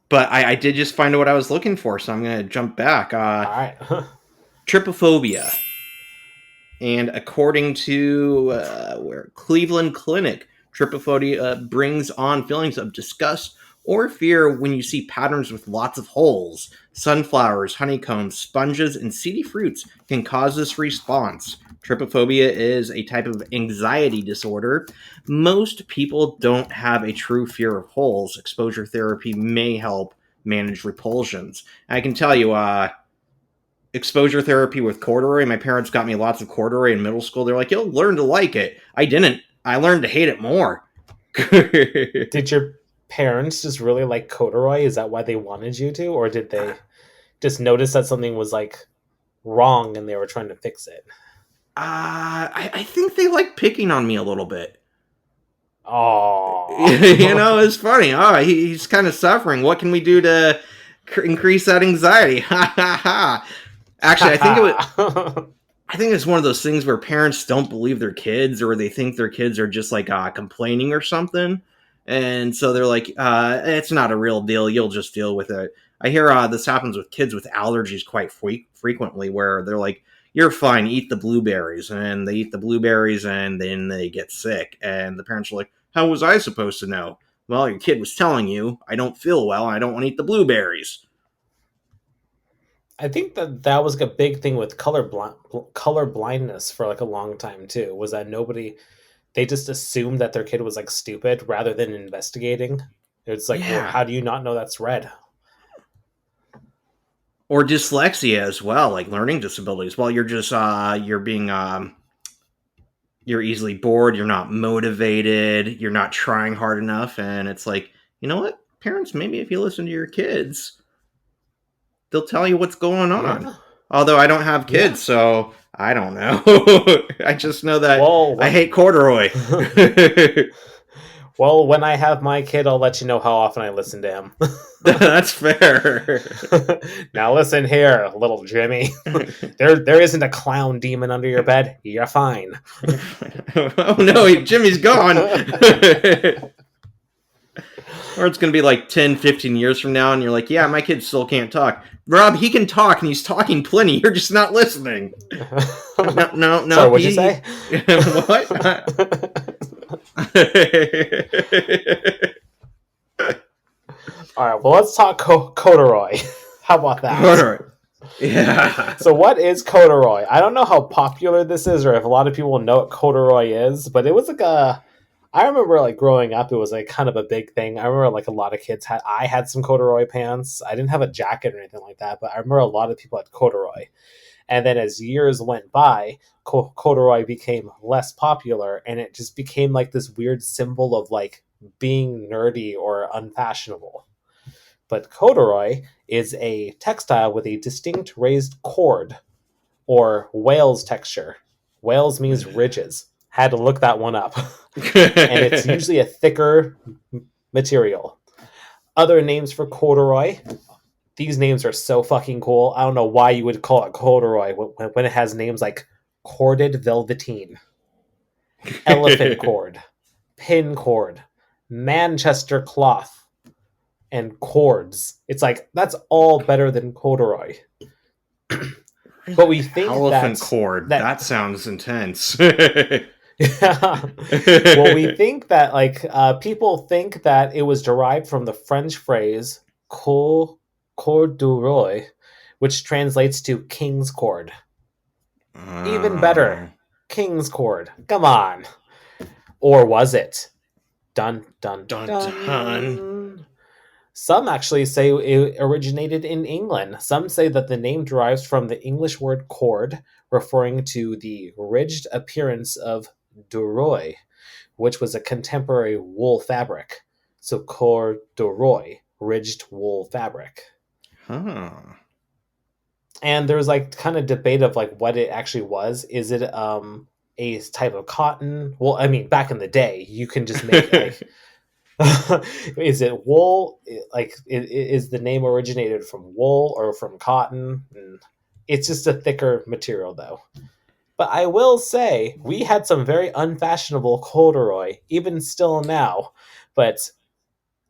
but I did just find out what I was looking for, so I'm going to jump back. All right. Trypophobia. And according to Cleveland Clinic, trypophobia brings on feelings of disgust or fear when you see patterns with lots of holes. Sunflowers, honeycombs, sponges, and seedy fruits can cause this response. Trypophobia is a type of anxiety disorder. Most people don't have a true fear of holes. Exposure therapy may help manage repulsions. I can tell you, exposure therapy with corduroy. My parents got me lots of corduroy in middle school. They're like, you'll learn to like it. I didn't. I learned to hate it more. Did your parents just really like corduroy? Is that why they wanted you to? Or did they just notice that something was like wrong and they were trying to fix it? I think they like picking on me a little bit. Oh, It's funny. Oh, he's kind of suffering. What can we do to increase that anxiety? Ha ha ha. Actually, I think it's one of those things where parents don't believe their kids, or they think their kids are just like complaining or something, and so they're like, "It's not a real deal. You'll just deal with it." I hear this happens with kids with allergies quite frequently, where they're like, "You're fine. Eat the blueberries," and they eat the blueberries, and then they get sick, and the parents are like, "How was I supposed to know?" Well, your kid was telling you, "I don't feel well. I don't want to eat the blueberries." I think that was a big thing with color blindness for like a long time too. Was that they just assumed that their kid was like stupid rather than investigating. It's like, well, Yeah. how do you not know that's red? Or dyslexia as well, like learning disabilities. Well, you're just you're being you're easily bored, you're not motivated, you're not trying hard enough, and it's like, you know what, parents, maybe if you listen to your kids, they'll tell you what's going on. Yeah. Although I don't have kids, Yeah. so I don't know. I just know that I hate corduroy. Well, when I have my kid, I'll let you know how often I listen to him. That's fair. Now listen here, little Jimmy. There isn't a clown demon under your bed. You're fine. Oh no, Jimmy's gone. Or it's going to be like 10, 15 years from now, and you're like, yeah, my kid still can't talk. Rob, he can talk, and he's talking plenty. You're just not listening. No. Sorry, what'd you say? What? All right, well, let's talk corduroy. How about that? Corduroy. Yeah. So what is corduroy? I don't know how popular this is or if a lot of people know what corduroy is, but it was like I remember like growing up, it was like kind of a big thing. I remember like a lot of kids I had some corduroy pants. I didn't have a jacket or anything like that, but I remember a lot of people had corduroy. And then as years went by, corduroy became less popular and it just became like this weird symbol of like being nerdy or unfashionable. But corduroy is a textile with a distinct raised cord or Wales texture. Wales means ridges. Had to look that one up. And it's usually a thicker material. Other names for corduroy. These names are so fucking cool. I don't know why you would call it corduroy when it has names like corded velveteen, elephant cord, pin cord, Manchester cloth, and cords. It's like, that's all better than corduroy. But we think elephant cord. That sounds intense. Yeah. Well, we think that like people think that it was derived from the French phrase corduroy, which translates to king's cord. Even better, king's cord. Come on. Or was it? Dun dun dun dun. Some actually say it originated in England. Some say that the name derives from the English word cord, referring to the ridged appearance of duroy, which was a contemporary wool fabric. So corduroy, ridged wool fabric. Huh. And there's like kind of debate of like what it actually was. Is it a type of cotton? Well, I mean, back in the day, you can just make like is it wool? Like, is the name originated from wool or from cotton? It's just a thicker material, though. But I will say, we had some very unfashionable corduroy, even still now. But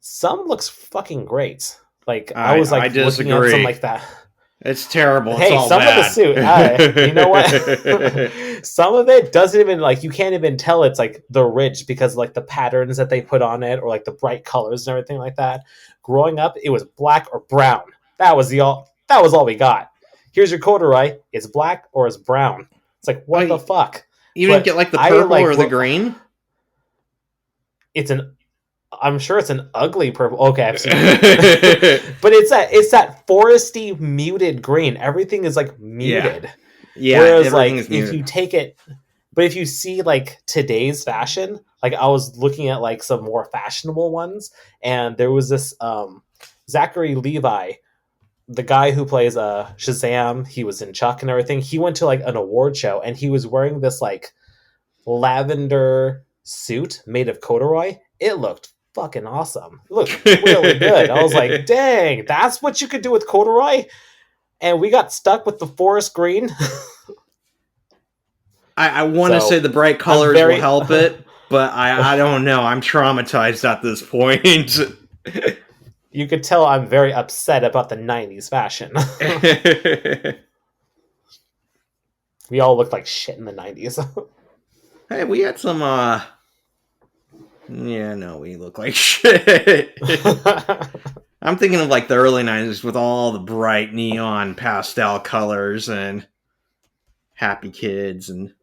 some looks fucking great. Like, I was like looking at some like that. It's terrible. Hey, it's all some bad. of the suit, you know what? Some of it doesn't even like, you can't even tell it's like the ridge because like the patterns that they put on it or like the bright colors and everything like that. Growing up, it was black or brown. That was all we got. Here's your corduroy. It's black or it's brown. It's like, what the fuck? You didn't get like the purple or the green? I'm sure it's an ugly purple. Okay, I've seen it. But it's that foresty muted green. Everything is like muted. Yeah. Whereas like if you take it, but if you see like today's fashion, like I was looking at like some more fashionable ones, and there was this Zachary Levi, the guy who plays Shazam. He was in Chuck and everything. He went to like an award show, and he was wearing this like lavender suit made of corduroy. It looked fucking awesome. It looked really good. I was like, dang, that's what you could do with corduroy? And we got stuck with the forest green. I want to say the bright colors will help it, but I don't know. I'm traumatized at this point. You could tell I'm very upset about the 90s fashion. We all looked like shit in the 90s. Hey, we had some yeah, no, we look like shit. I'm thinking of like the early 90s with all the bright neon pastel colors and Happy Kids and,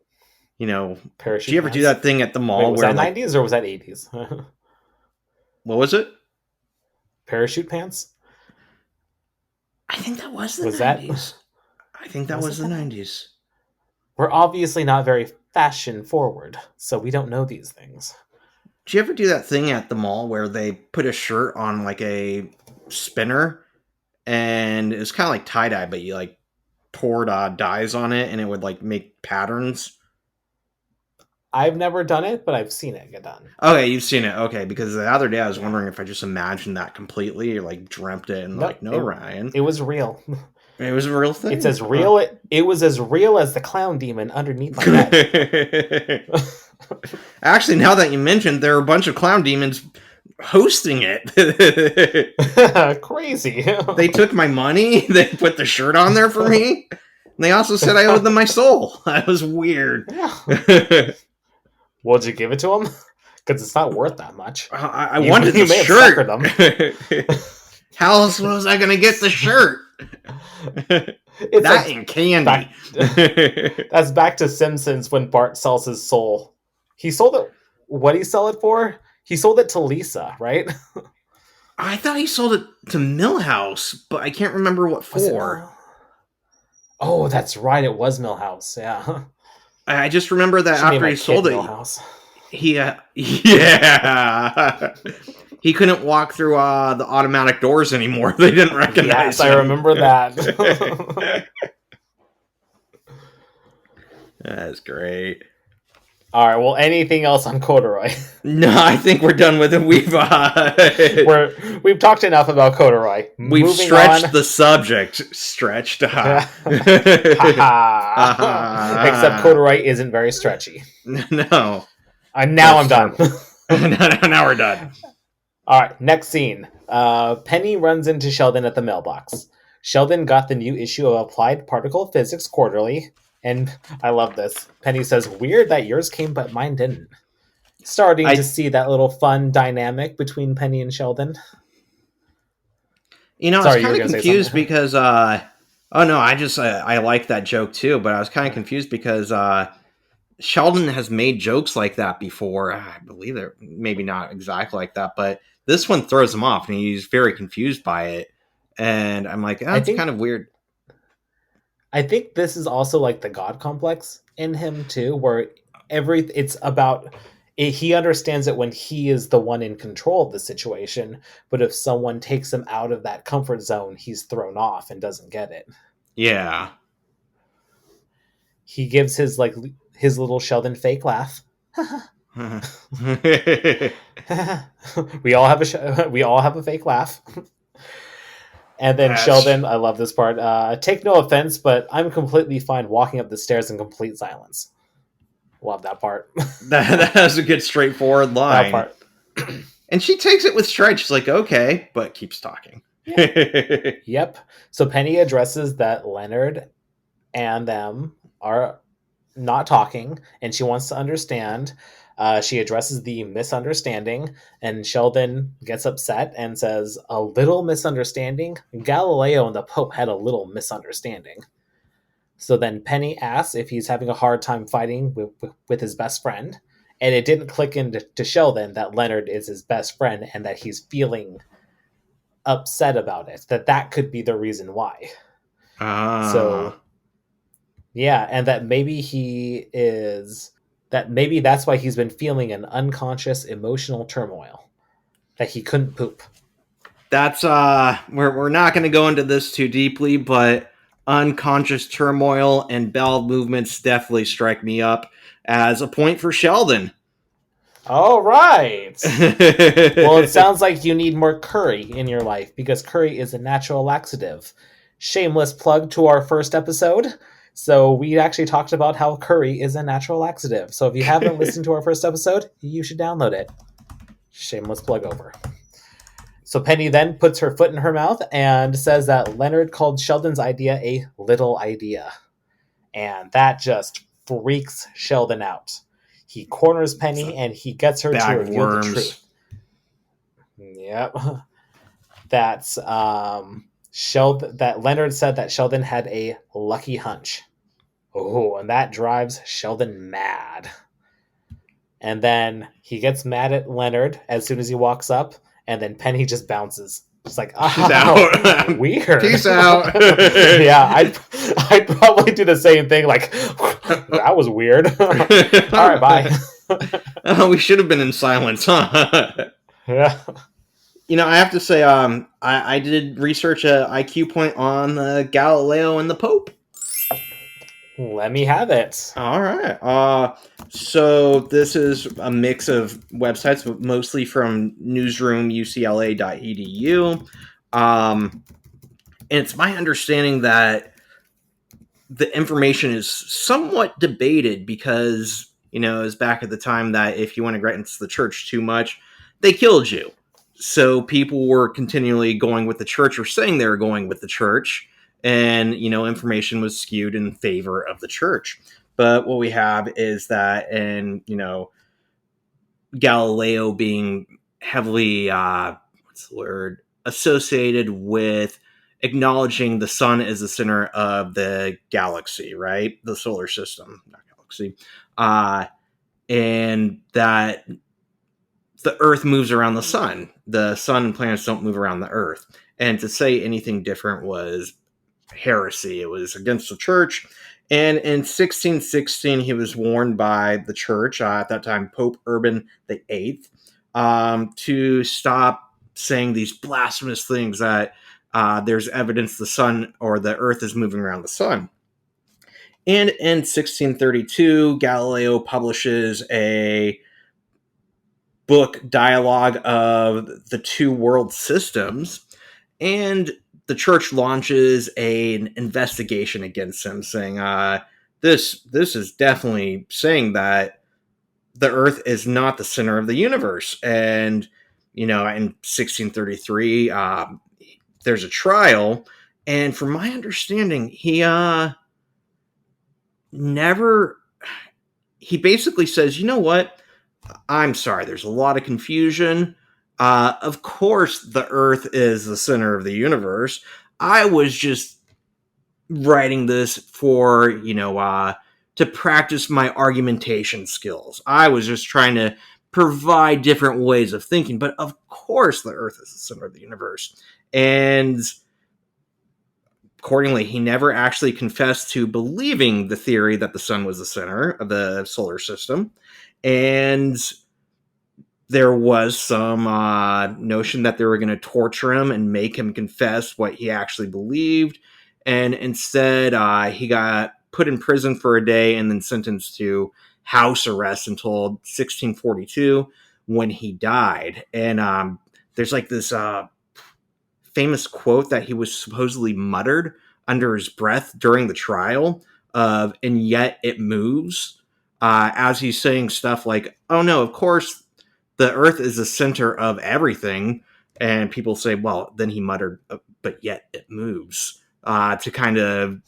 you know, Parachute did you ever do that thing at the mall? Wait, was that 90s or was that 80s? What was it? Parachute pants? I think that was the 90s. I think that was the 90s. We're obviously not very fashion forward, so we don't know these things. Did you ever do that thing at the mall where they put a shirt on like a spinner and it was kind of like tie-dye, but you like poured dyes on it and it would like make patterns? I've never done it, but I've seen it get done. Okay, you've seen it. Okay, because the other day I was wondering if I just imagined that completely or like dreamt it and Ryan. It was real. It was a real thing? It's as real. It was as real as the clown demon underneath my head. Actually, now that you mentioned, there are a bunch of clown demons hosting it. Crazy. They took my money. They put the shirt on there for me. And they also said I owed them my soul. That was weird. Yeah. Would you give it to them? Because it's not worth that much. I wanted the shirt. How else was I going to get the shirt? It's that like and candy. That's back to Simpsons when Bart sells his soul. He sold it. What did he sell it for? He sold it to Lisa, right? I thought he sold it to Milhouse, but I can't remember what for. Oh, that's right. It was Milhouse. Yeah. I just remember that after he sold it, Milhouse. Yeah. He couldn't walk through the automatic doors anymore. They didn't recognize him. I remember that. That's great. All right. Well, anything else on Corduroy? No, I think we're done with it. We've talked enough about Corduroy. We've Moving stretched on. the subject. Stretched. Except Corduroy isn't very stretchy. No. Now I'm done. Now we're done. All right, next scene. Penny runs into Sheldon at the mailbox. Sheldon got the new issue of Applied Particle Physics Quarterly, and I love this. Penny says, "Weird that yours came but mine didn't." Starting to see that little fun dynamic between Penny and Sheldon. You know, I was kind of confused because I like that joke too, but I was kind of confused because Sheldon has made jokes like that before. I believe they're maybe not exactly like that, but this one throws him off and he's very confused by it. And I'm like, that's kind of weird. I think this is also like the God complex in him too, where it's about he understands it when he is the one in control of the situation, but if someone takes him out of that comfort zone, he's thrown off and doesn't get it. Yeah. He gives his little Sheldon fake laugh. we all have a fake laugh. And then Sheldon, I love this part. Take no offense, but I'm completely fine walking up the stairs in complete silence. Love that part. that has a good straightforward line. That part. And she takes it with stride. She's like, okay, but keeps talking. Yeah. Yep. So Penny addresses that Leonard and them are not talking, and she wants to understand. She addresses the misunderstanding, and Sheldon gets upset and says, "A little misunderstanding? Galileo and the Pope had a little misunderstanding." So then Penny asks if he's having a hard time fighting with his best friend, and it didn't click into Sheldon that Leonard is his best friend and that he's feeling upset about it, that could be the reason why. So yeah, and that maybe maybe that's why he's been feeling an unconscious emotional turmoil that he couldn't poop. That's we're not going to go into this too deeply, but unconscious turmoil and bowel movements definitely strike me up as a point for Sheldon. All right. Well, it sounds like you need more curry in your life because curry is a natural laxative. Shameless plug to our first episode. So we actually talked about how curry is a natural laxative. So if you haven't listened to our first episode, you should download it. Shameless plug over. So Penny then puts her foot in her mouth and says that Leonard called Sheldon's idea a little idea. And that just freaks Sheldon out. He corners Penny and he gets her to reveal the truth. Yep. That's that Leonard said that Sheldon had a lucky hunch. Oh, and that drives Sheldon mad. And then he gets mad at Leonard as soon as he walks up, and then Penny just bounces. It's like, oh, weird. Peace out. Yeah, I'd probably do the same thing. Like, that was weird. All right, bye. We should have been in silence, huh? Yeah. You know, I have to say, I did research a IQ point on Galileo and the Pope. Let me have it. All right. So this is a mix of websites, but mostly from newsroomucla.edu. And it's my understanding that the information is somewhat debated because, you know, it was back at the time that if you went against the church too much, they killed you. So people were continually going with the church or saying they were going with the church. And, you know, information was skewed in favor of the church. But what we have is that, and, you know, Galileo being heavily, associated with acknowledging the sun as the center of the galaxy, right? The solar system, not galaxy. And that the Earth moves around the sun. The sun and planets don't move around the Earth. And to say anything different was heresy. It was against the church. And in 1616, he was warned by the church, at that time Pope Urban VIII, to stop saying these blasphemous things that there's evidence the sun or the Earth is moving around the sun. And in 1632, Galileo publishes a book dialogue of the two world systems, and the church launches an investigation against him, saying this is definitely saying that the Earth is not the center of the universe. And in 1633 there's a trial, and from my understanding he basically says, you know what, I'm sorry, there's a lot of confusion. Of course, the Earth is the center of the universe. I was just writing this for, to practice my argumentation skills. I was just trying to provide different ways of thinking. But of course, the Earth is the center of the universe. And accordingly, he never actually confessed to believing the theory that the sun was the center of the solar system. And there was some notion that they were going to torture him and make him confess what he actually believed. And instead, he got put in prison for a day and then sentenced to house arrest until 1642 when he died. And there's like this famous quote that he was supposedly muttered under his breath during the trial of, and yet it moves, as he's saying stuff like, oh no, of course the Earth is the center of everything. And people say, well, then he muttered, but yet it moves, to kind of,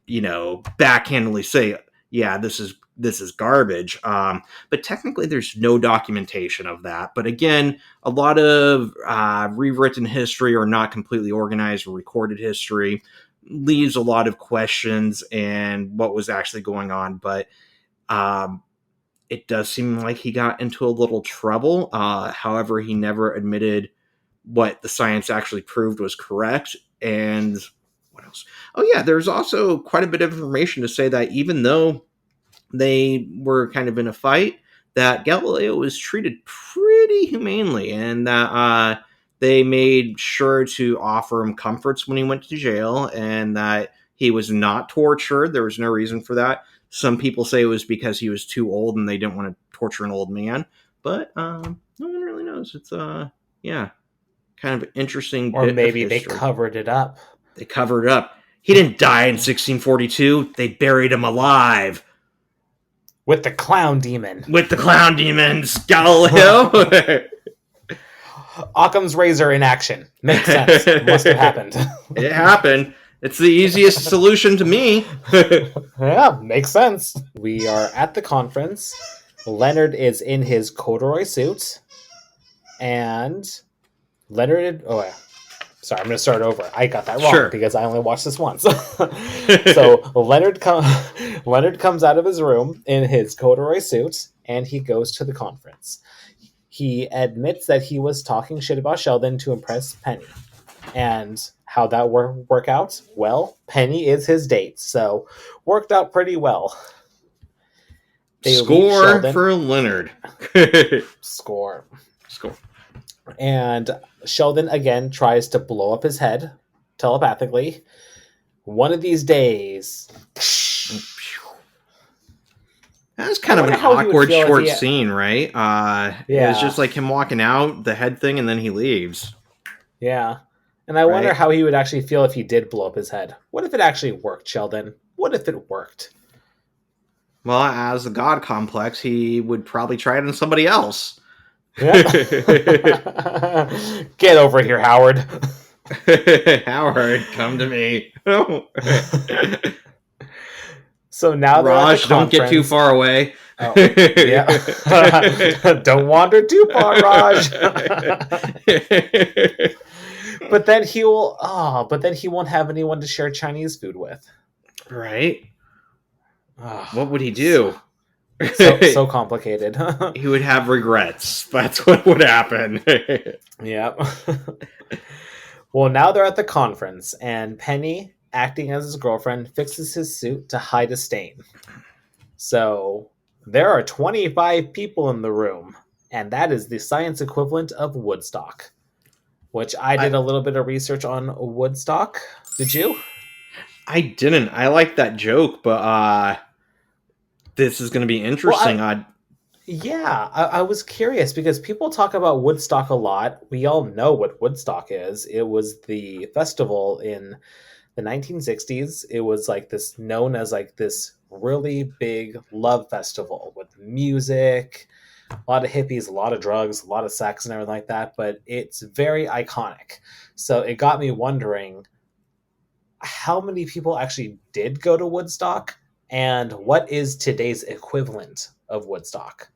backhandedly say, yeah, this is garbage. But technically there's no documentation of that. But again, a lot of rewritten history or not completely organized or recorded history leaves a lot of questions and what was actually going on. But it does seem like he got into a little trouble. However, he never admitted what the science actually proved was correct. And what else? Oh yeah, there's also quite a bit of information to say that even though they were kind of in a fight, that Galileo was treated pretty humanely, and that they made sure to offer him comforts when he went to jail, and that he was not tortured. There was no reason for that. Some people say it was because he was too old and they didn't want to torture an old man, but no one really knows. It's kind of interesting. Or maybe they covered it up. They covered it up. He didn't die in 1642. They buried him alive. With the clown demon. With the clown demons, Galileo. Occam's razor in action. Makes sense. It must have happened. It happened. It's the easiest solution to me. Yeah, makes sense. We are at the conference. Leonard is in his corduroy suit. And Leonard... sorry, I'm going to start over. I got that wrong because I only watched this once. So Leonard comes out of his room in his corduroy suit, and he goes to the conference. He admits that he was talking shit about Sheldon to impress Penny. And how'd that work out? Well, Penny is his date, so worked out pretty well. Score for Leonard. Score. And Sheldon again tries to blow up his head telepathically. One of these days. That's kind of an awkward short scene, right? Yeah. It's just like him walking out, the head thing, and then he leaves. Yeah. And I wonder how he would actually feel if he did blow up his head. What if it actually worked, Sheldon? What if it worked? Well, as a god complex, he would probably try it on somebody else. Yeah. Get over here, Howard. Howard, come to me. So now Raj, don't get too far away. Oh, yeah. Don't wander too far, Raj. But then he will. But then he won't have anyone to share Chinese food with. Right? Oh, What would he do? So complicated. He would have regrets. That's what would happen. Yeah. Well, now they're at the conference, and Penny, acting as his girlfriend, fixes his suit to hide a stain. So there are 25 people in the room, and that is the science equivalent of Woodstock. Which I did a little bit of research on Woodstock. Did you? I didn't. I like that joke, but this is going to be interesting. Well, I was curious because people talk about Woodstock a lot. We all know what Woodstock is. It was the festival in the 1960s. It was like this known as like this really big love festival with music, a lot of hippies, a lot of drugs, a lot of sex and everything like that, but it's very iconic. So it got me wondering how many people actually did go to Woodstock and what is today's equivalent of Woodstock.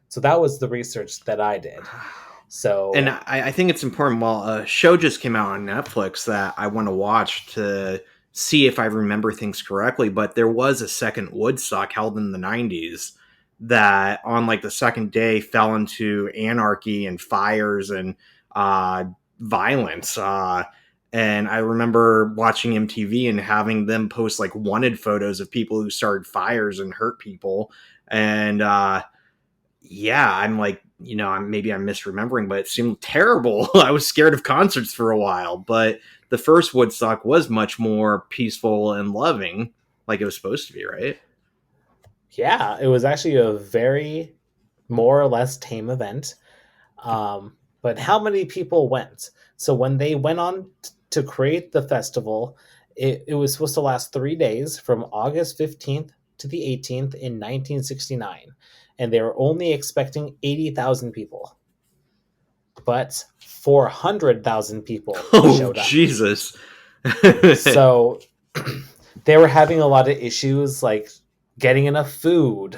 So that was the research that I did. So, and I think it's important. Well, a show just came out on Netflix that I want to watch to see if I remember things correctly. But there was a second Woodstock held in the 90s that on like the second day fell into anarchy and fires and violence. And I remember watching MTV and having them post like wanted photos of people who started fires and hurt people. And yeah, I'm like, maybe I'm misremembering, but it seemed terrible. I was scared of concerts for a while, but the first Woodstock was much more peaceful and loving, like it was supposed to be, right? Yeah, it was actually a very more or less tame event. But how many people went? So when they went on to create the festival, it was supposed to last 3 days from August 15th to the 18th in 1969. And they were only expecting 80,000 people. But 400,000 people showed up. Jesus. So they were having a lot of issues like getting enough food,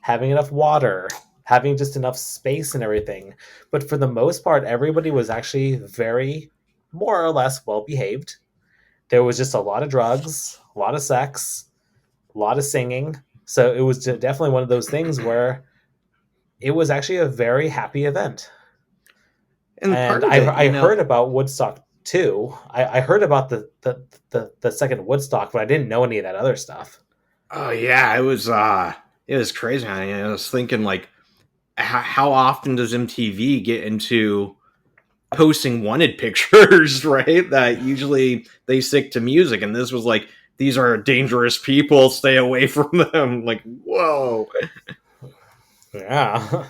having enough water, having just enough space and everything. But for the most part, everybody was actually very, more or less, well behaved. There was just a lot of drugs, a lot of sex, a lot of singing. So it was definitely one of those things where it was actually a very happy event. And I heard about Woodstock too. I heard about the second Woodstock, but I didn't know any of that other stuff. Oh yeah, it was crazy. I was thinking like, how often does MTV get into posting wanted pictures, right? That usually they stick to music, and this was like, these are dangerous people, stay away from them. Like, whoa. Yeah.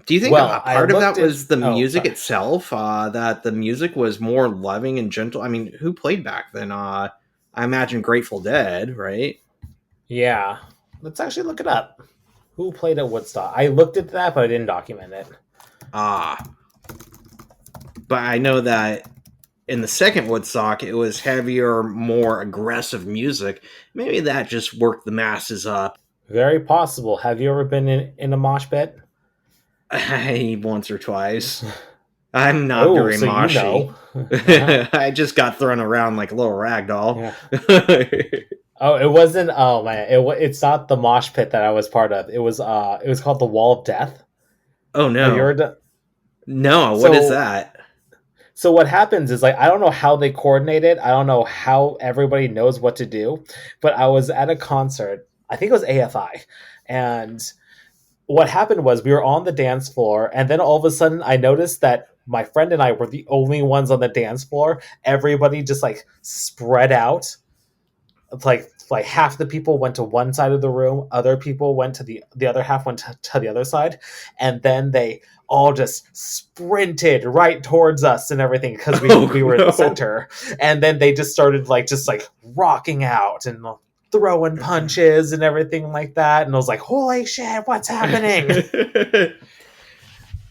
Do you think part of that was the music itself? That the music was more loving and gentle? I mean, who played back then? I imagine Grateful Dead, right? Yeah. Let's actually look it up. Who played at Woodstock? I looked at that, but I didn't document it. But I know that in the second Woodstock, it was heavier, more aggressive music. Maybe that just worked the masses up. Very possible. Have you ever been in a mosh pit? Once or twice. I'm not very moshy. I just got thrown around like a little rag doll. Yeah. Oh, it wasn't. Oh man, it's not the mosh pit that I was part of. It was called the Wall of Death. Oh no! No, what is that? So what happens is, like, I don't know how they coordinate it. I don't know how everybody knows what to do. But I was at a concert. I think it was AFI, and what happened was we were on the dance floor, and then all of a sudden I noticed that my friend and I were the only ones on the dance floor. Everybody just like spread out. It's like half the people went to one side of the room, other people went to the other half went to the other side, and then they all just sprinted right towards us and everything because we were in the center. And then they just started like rocking out and throwing punches and everything like that. And I was like, holy shit, what's happening?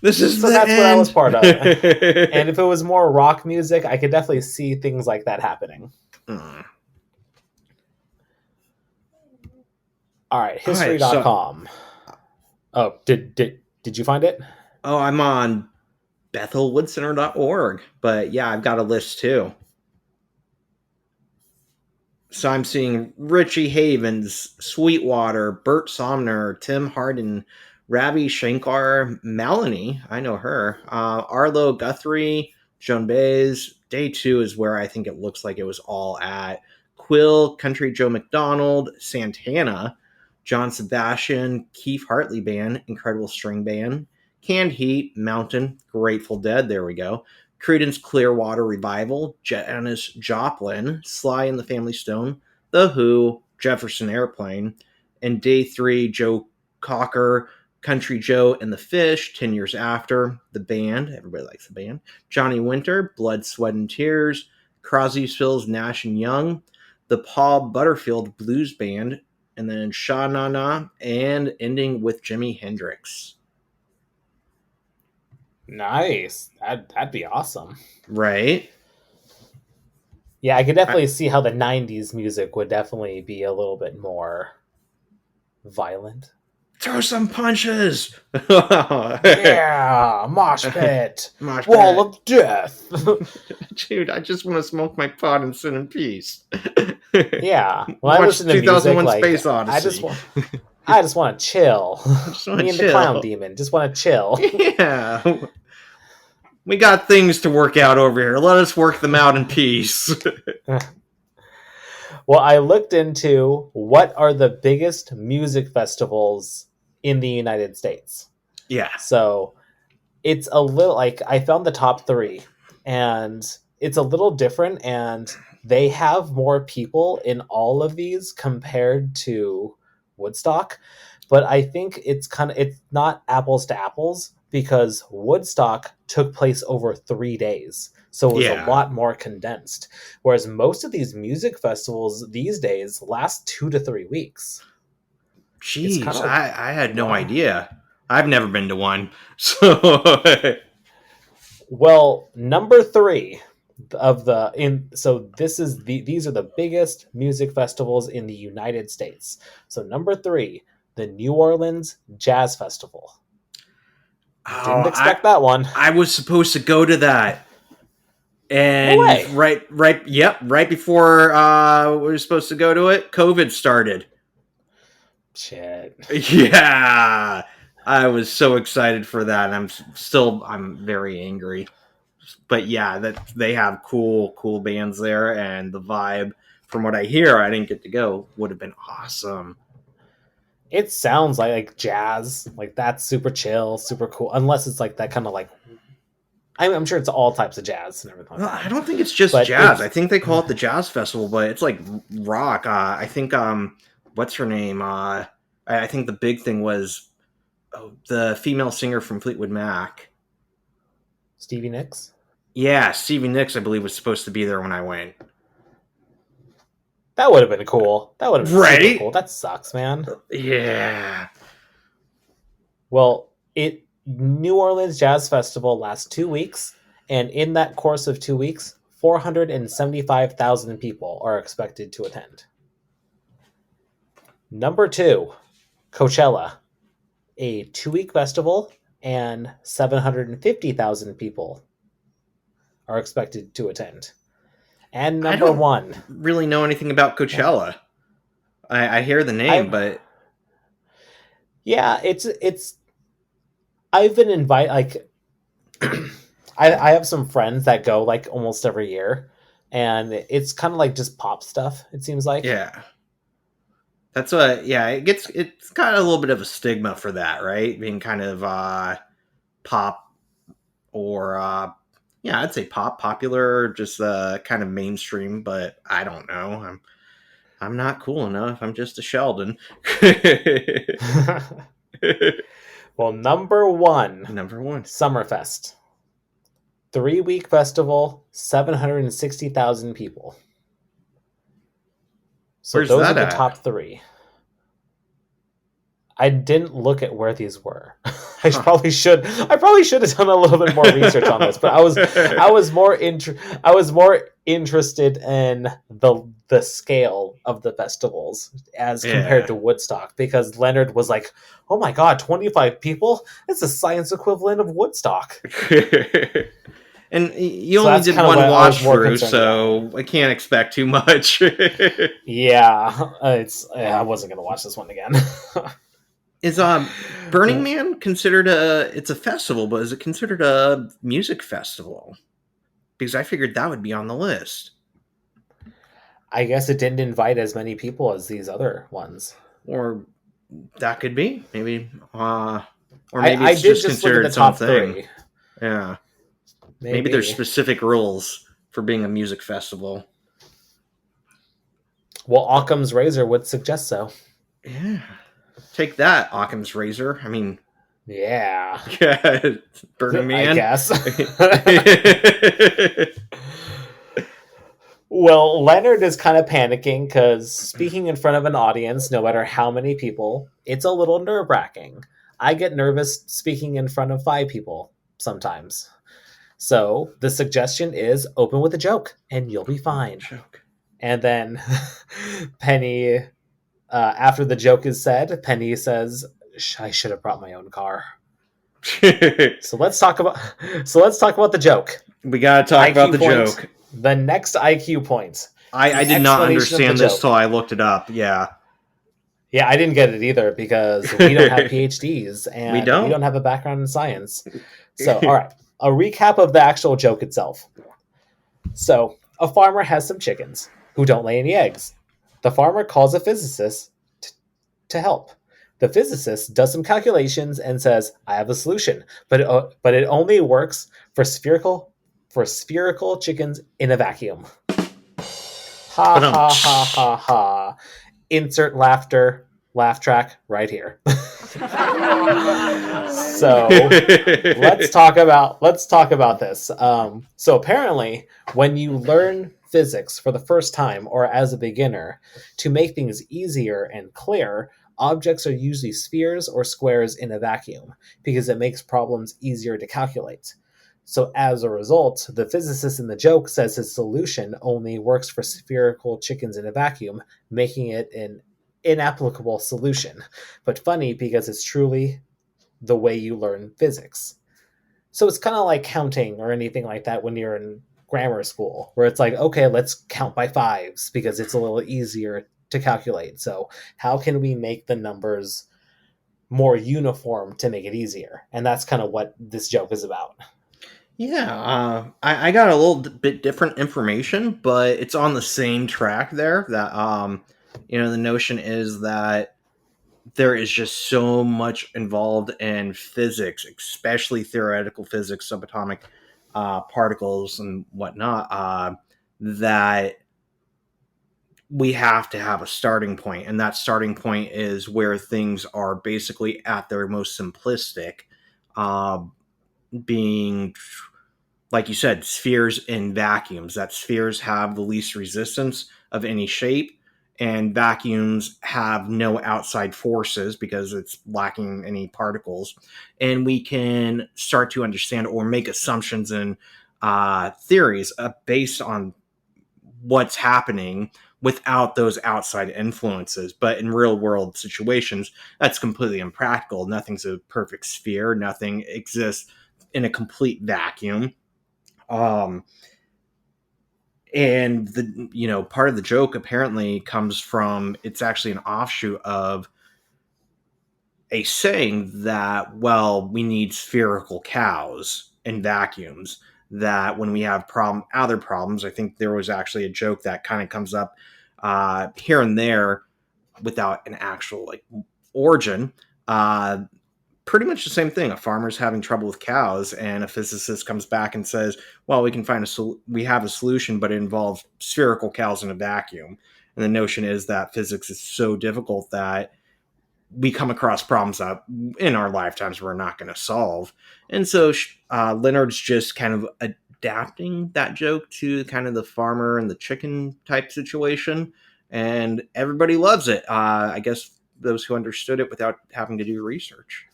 This is so that's what I was part of. And if it was more rock music, I could definitely see things like that happening. All right, history.com. Oh, did you find it? Oh, I'm on BethelWoodCenter.org. But yeah, I've got a list too. So I'm seeing Richie Havens, Sweetwater, Bert Somner, Tim Harden, Ravi Shankar, Melanie, I know her, Arlo Guthrie, Joan Baez. Day 2 is where I think it looks like it was all at. Quill, Country Joe McDonald, Santana, John Sebastian, Keith Hartley Band, Incredible String Band, Canned Heat, Mountain, Grateful Dead, there we go. Creedence Clearwater Revival, Janis Joplin, Sly and the Family Stone, The Who, Jefferson Airplane, and Day 3, Joe Cocker, Country Joe and the Fish, 10 Years After, The Band, everybody likes The Band, Johnny Winter, Blood, Sweat, and Tears, Crosby, Stills, Nash and Young, the Paul Butterfield Blues Band, and then Sha Na Na, and ending with Jimi Hendrix. Nice. That'd be awesome. Right? Yeah, I could definitely see how the 90s music would definitely be a little bit more violent. Throw some punches! Yeah! Mosh pit! Mosh Wall pit. of death! Dude, I just want to smoke my pot and sit in peace. Yeah. When I listen to 2001 music, Space like, Odyssey. I just want to chill. Just wanna Me and chill. the clown demon just want to chill. Yeah. We got things to work out over here. Let us work them out in peace. Well, I looked into what are the biggest music festivals in the United States. Yeah. So it's a little like I found the top 3, and it's a little different, and they have more people in all of these compared to Woodstock. But I think it's not apples to apples, because Woodstock took place over 3 days. So it was a lot more condensed. Whereas most of these music festivals these days last 2 to 3 weeks. Jeez, I had no idea. I've never been to one. So well, number 3 of these are the biggest music festivals in the United States. So number 3, the New Orleans Jazz Festival. Didn't expect that one. I was supposed to go to that. And no way. right before we were supposed to go to it, COVID started. Shit. Yeah. I was so excited for that, and I'm very angry. But yeah, that they have cool bands there, and the vibe, from what I hear, I didn't get to go, would have been awesome. It sounds like jazz, like that's super chill, super cool. Unless it's like that kind of like, I'm sure it's all types of jazz and everything. Well, I don't think it's just jazz. I think they call it the Jazz Festival, but it's like rock. I think what's her name? I think the big thing was the female singer from Fleetwood Mac, Stevie Nicks. Yeah, Stevie Nicks, I believe, was supposed to be there when I went. That would have been cool. That would have been super cool. That sucks, man. Yeah. Well, New Orleans Jazz Festival lasts 2 weeks, and in that course of 2 weeks, 475,000 people are expected to attend. Number 2, Coachella, a 2-week festival, and 750,000 people are expected to attend. And number 1, really know anything about Coachella. I hear the name, but yeah, it's. I've been invited. Like, I have some friends that go like almost every year, and it's kind of like just pop stuff. It seems like. Yeah. That's what. Yeah, it's got a little bit of a stigma for that, right? Being kind of pop, or yeah, I'd say pop, popular, just kind of mainstream. But I don't know. I'm not cool enough. I'm just a Sheldon. Well, number 1, Summerfest, 3-week festival, 760,000 people. So where's those that are the at? top 3. I didn't look at where these were. I probably should have done a little bit more research on this, but I was more interested in the scale of the festivals as compared Yeah. to Woodstock, because Leonard was like, "Oh my god, 25 people? It's the science equivalent of Woodstock." And you So only that's did kind of one what I was watch more through, concerned about. so I can't expect too much. Yeah, I wasn't gonna watch this one again. Is Burning Man considered it's a festival, but is it considered a music festival? Because I figured that would be on the list. I guess it didn't invite as many people as these other ones. Or that could be. Maybe or maybe I it's did just just look at considered the its own top thing. three. Yeah. Maybe there's Maybe. specific rules for being a music festival. Well, Occam's razor would suggest so. Yeah. Take that, Occam's razor. I mean, Yeah, yeah, Burning I Man. guess. Well, Leonard is kind of panicking because speaking in front of an audience, no matter how many people, it's a little nerve wracking. I get nervous speaking in front of 5 people sometimes. So the suggestion is open with a joke and you'll be fine. Joke. And then Penny, after the joke is said, Penny says, "I should have brought my own car." So let's talk about the joke. We gotta talk IQ about the point. joke. The next IQ point. I did not understand this till I looked it up. Yeah. Yeah, I didn't get it either because we don't have PhDs and We don't? we don't have a background in science. So, all right, a recap of the actual joke itself. So, a farmer has some chickens who don't lay any eggs. The farmer calls a physicist to help. The physicist does some calculations and says, "I have a solution, but it only works for spherical chickens in a vacuum." Ha ha ha ha ha. Insert laugh track right here. So let's talk about this. So apparently, when you learn physics for the first time or as a beginner, to make things easier and clear, objects are usually spheres or squares in a vacuum because it makes problems easier to calculate. So as a result, the physicist in the joke says his solution only works for spherical chickens in a vacuum, making it an inapplicable solution. But funny because it's truly the way you learn physics. So it's kind of like counting or anything like that when you're in grammar school, where it's like, okay, let's count by fives because it's a little easier to calculate. So how can we make the numbers more uniform to make it easier? And that's kind of what this joke is about. Yeah, I got a little bit different information, but it's on the same track there. That the notion is that there is just so much involved in physics, especially theoretical physics, subatomic particles and whatnot, that we have to have a starting point, and that starting point is where things are basically at their most simplistic, being, like you said, spheres in vacuums. That spheres have the least resistance of any shape, and vacuums have no outside forces because it's lacking any particles. And we can start to understand or make assumptions and theories based on what's happening without those outside influences. But in real world situations, that's completely impractical. Nothing's a perfect sphere. Nothing exists in a complete vacuum. And the part of the joke apparently comes from, it's actually an offshoot of a saying that, well, we need spherical cows in vacuums, that when we have other problems, I think there was actually a joke that kind of comes up here and there without an actual origin. Pretty much the same thing. A farmer's having trouble with cows, and a physicist comes back and says, "Well, we have a solution, but it involves spherical cows in a vacuum." And the notion is that physics is so difficult that we come across problems that in our lifetimes we're not going to solve. And so Leonard's just kind of adapting that joke to kind of the farmer and the chicken type situation, and everybody loves it. I guess those who understood it without having to do research.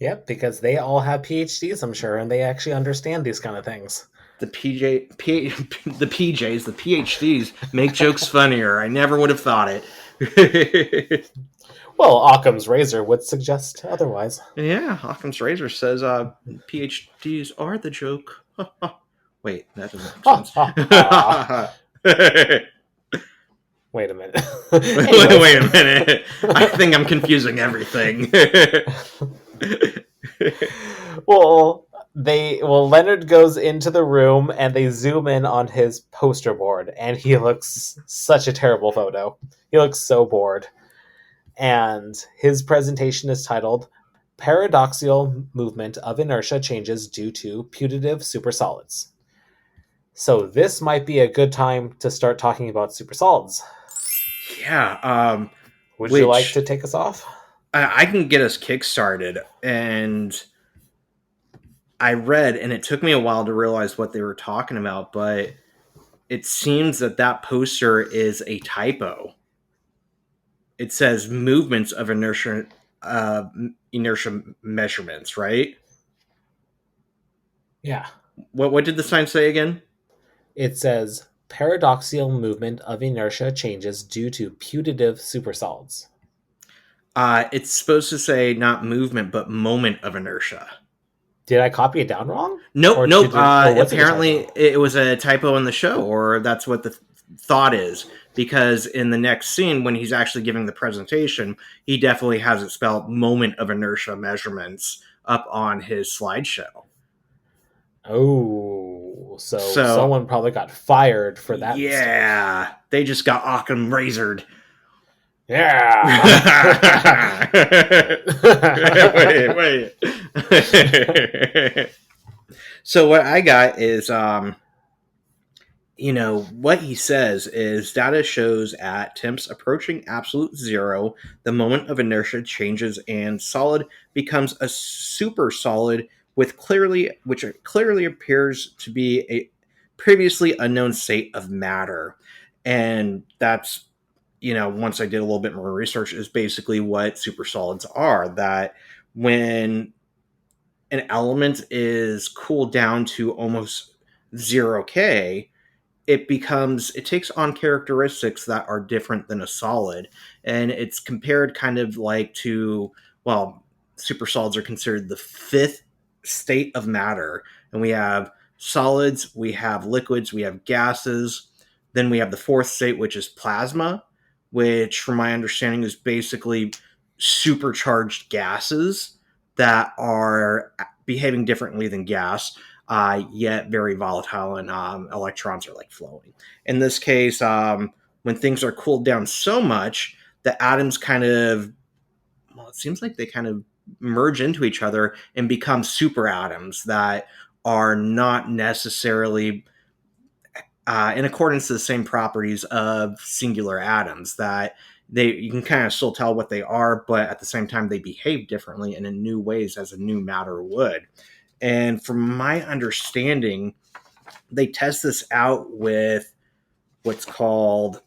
Yep, because they all have PhDs, I'm sure, and they actually understand these kind of things. the the PJs, the PhDs make jokes funnier. I never would have thought it. Well, Occam's razor would suggest otherwise. Yeah, Occam's razor says PhDs are the joke. Wait, that doesn't make sense. Wait a minute. Wait a minute. I think I'm confusing everything. Leonard goes into the room and they zoom in on his poster board, and he looks such a terrible photo. He looks so bored. And his presentation is titled Paradoxical Movement of Inertia Changes Due to Putative Supersolids. So this might be a good time to start talking about supersolids. Yeah. Would you like to take us off? I can get us kickstarted. And I read, and it took me a while to realize what they were talking about, but it seems that poster is a typo. It says movements of inertia measurements, right? Yeah. What did the sign say again? It says paradoxical movement of inertia changes due to putative supersolids. It's supposed to say not movement, but moment of inertia. Did I copy it down wrong? Nope. Apparently, it was a typo in the show, or that's what the thought is. Because in the next scene, when he's actually giving the presentation, he definitely has it spelled moment of inertia measurements up on his slideshow. Oh, so someone probably got fired for that. Yeah, mistake. They just got Occam razored. Yeah. wait. So what I got is, what he says is data shows at temps approaching absolute zero, the moment of inertia changes and solid becomes a super solid which clearly appears to be a previously unknown state of matter. And that's, once I did a little bit more research, is basically what supersolids are. That when an element is cooled down to almost 0K, it takes on characteristics that are different than a solid. And it's compared kind of like to, supersolids are considered the fifth state of matter. And we have solids, we have liquids, we have gases. Then we have the fourth state, which is plasma, which from my understanding is basically supercharged gases that are behaving differently than gas, yet very volatile, and electrons are like flowing. In this case, when things are cooled down so much, the atoms it seems like they kind of merge into each other and become superatoms that are not necessarily in accordance to the same properties of singular atoms. That you can kind of still tell what they are, but at the same time they behave differently and in new ways as a new matter would. And from my understanding, they test this out with what's called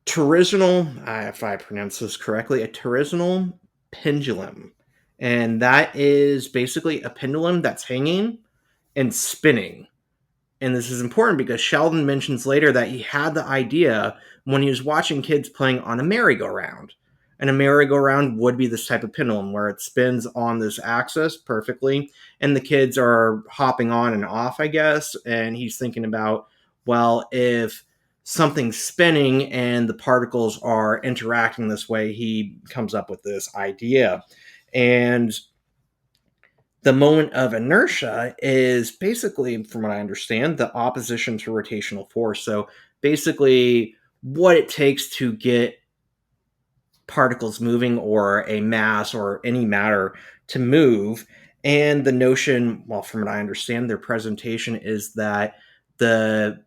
torsional, if I pronounce this correctly, a torsional pendulum. And that is basically a pendulum that's hanging and spinning. And this is important because Sheldon mentions later that he had the idea when he was watching kids playing on a merry-go-round. And a merry-go-round would be this type of pendulum where it spins on this axis perfectly, and the kids are hopping on and off, I guess. And he's thinking about, if something's spinning and the particles are interacting this way, he comes up with this idea. And the moment of inertia is basically, from what I understand, the opposition to rotational force. So basically what it takes to get particles moving, or a mass or any matter to move. And the notion, from what I understand, their presentation is that the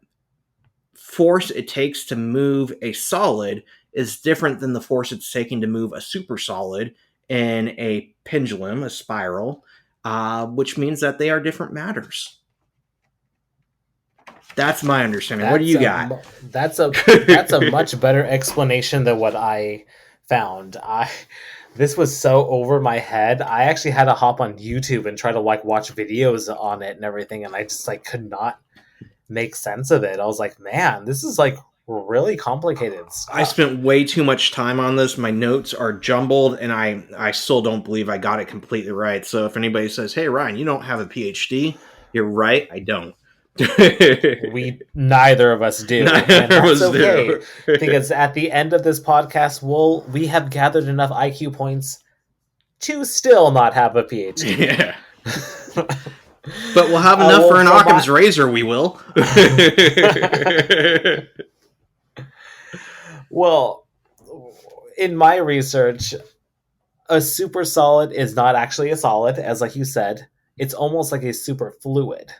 force it takes to move a solid is different than the force it's taking to move a supersolid in a pendulum, a spiral, which means that they are different matters. That's my understanding. What do you got? That's a much better explanation than what I found. This was so over my head. I actually had to hop on YouTube and try to like watch videos on it and everything, and I just like could not make sense of it. I was like, man, this is like really complicated stuff. I spent way too much time on this. My notes are jumbled, and I still don't believe I got it completely right. So if anybody says, "Hey, Ryan, you don't have a PhD," you're right. I don't. We neither of us do, and that's okay because at the end of this podcast, we have gathered enough IQ points to still not have a PhD. Yeah. But we'll have enough for an Occam's razor. We will. Well, in my research, a super solid is not actually a solid, as like you said. It's almost like a super fluid.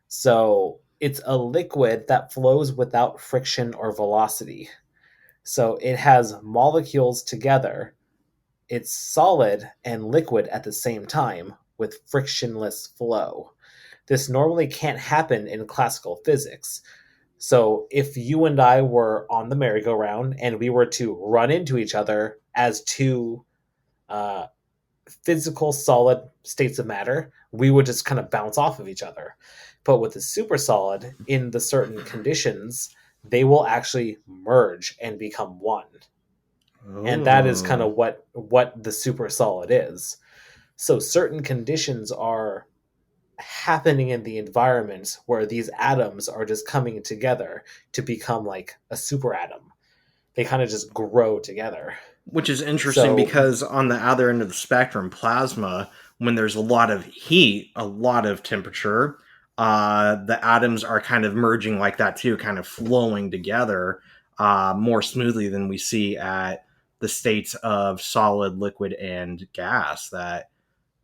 So it's a liquid that flows without friction or velocity. So it has molecules together. It's solid and liquid at the same time with frictionless flow. This normally can't happen in classical physics. So if you and I were on the merry-go-round and we were to run into each other as two physical solid states of matter, we would just kind of bounce off of each other. But with the super solid, in the certain conditions, they will actually merge and become one. Oh. And that is kind of what the super solid is. So certain conditions are happening in the environment where these atoms are just coming together to become like a super atom. They kind of just grow together. Which is interesting because on the other end of the spectrum, plasma, when there's a lot of heat, a lot of temperature, the atoms are kind of merging like that too, kind of flowing together more smoothly than we see at the states of solid, liquid, and gas, that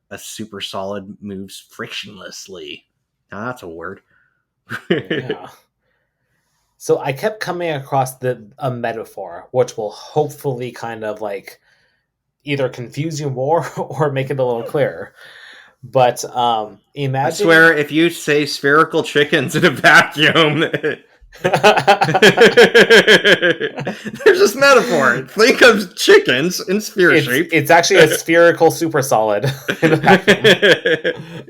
a super solid moves frictionlessly. Now that's a word. Yeah. So I kept coming across a metaphor, which will hopefully kind of like either confuse you more or make it a little clearer. But imagine... I swear, if you say spherical chickens in a vacuum... There's this metaphor. Think of chickens in sphere shape. It's actually a spherical super solid in a vacuum.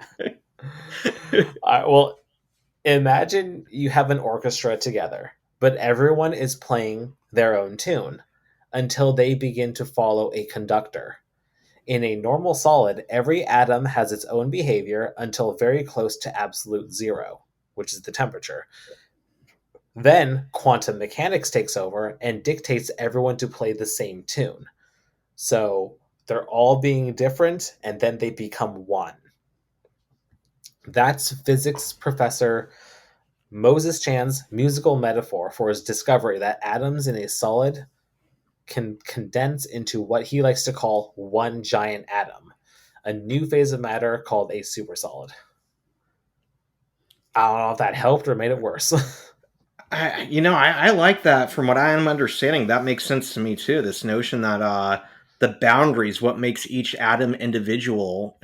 Well, imagine you have an orchestra together, but everyone is playing their own tune until they begin to follow a conductor. In a normal solid, every atom has its own behavior until very close to absolute zero, which is the temperature. Then quantum mechanics takes over and dictates everyone to play the same tune. So they're all being different, and then they become one. That's physics professor Moses Chan's musical metaphor for his discovery that atoms in a solid can condense into what he likes to call one giant atom, a new phase of matter called a supersolid. I don't know if that helped or made it worse. I like that. From what I am understanding, that makes sense to me too. This notion that the boundaries, what makes each atom an individual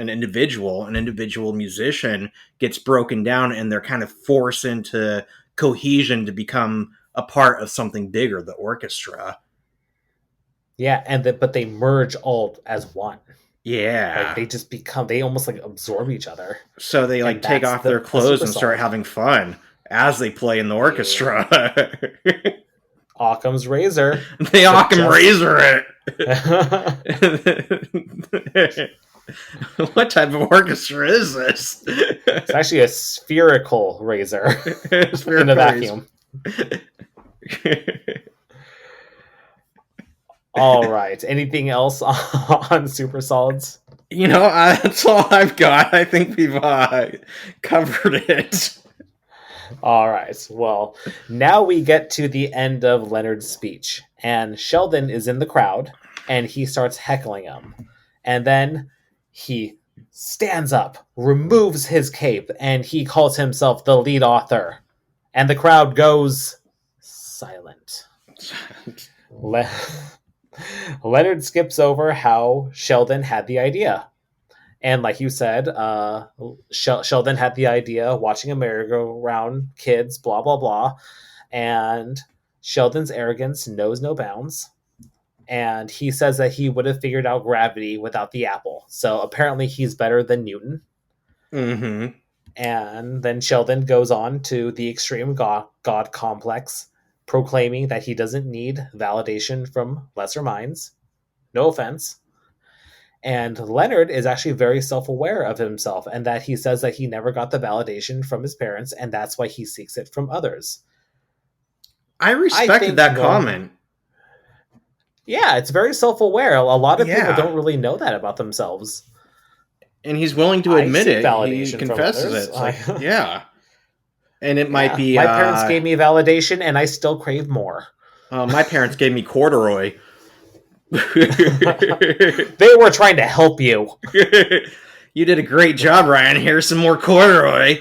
musician, gets broken down, and they're kind of forced into cohesion to become a part of something bigger, the orchestra. Yeah, but they merge all as one. Yeah. Like they almost like absorb each other. So they like take off their clothes and start having fun as they play in the orchestra. Yeah. Occam's razor. They Occam razor it. What type of orchestra is this? It's actually a spherical razor in a vacuum. All right. Anything else on super solids? That's all I've got. I think we've covered it. All right. Well, now we get to the end of Leonard's speech, and Sheldon is in the crowd, and he starts heckling him. And then he stands up, removes his cape, and he calls himself the lead author. And the crowd goes silent. Leonard skips over how Sheldon had the idea. And like you said, Sheldon had the idea, watching a merry-go-round, kids, blah, blah, blah. And Sheldon's arrogance knows no bounds. and he says that he would have figured out gravity without the apple. So apparently he's better than Newton. Mm-hmm. And then Sheldon goes on to the extreme God complex, proclaiming that he doesn't need validation from lesser minds. No offense. And Leonard is actually very self-aware of himself, and that he says that he never got the validation from his parents, and that's why he seeks it from others. I respected that comment. Yeah, it's very self-aware. A lot of people don't really know that about themselves. And he's willing to admit it. He confesses it. Like, yeah. And it might be... My parents gave me validation, and I still crave more. My parents gave me corduroy. They were trying to help you. You did a great job, Ryan. Here's some more corduroy.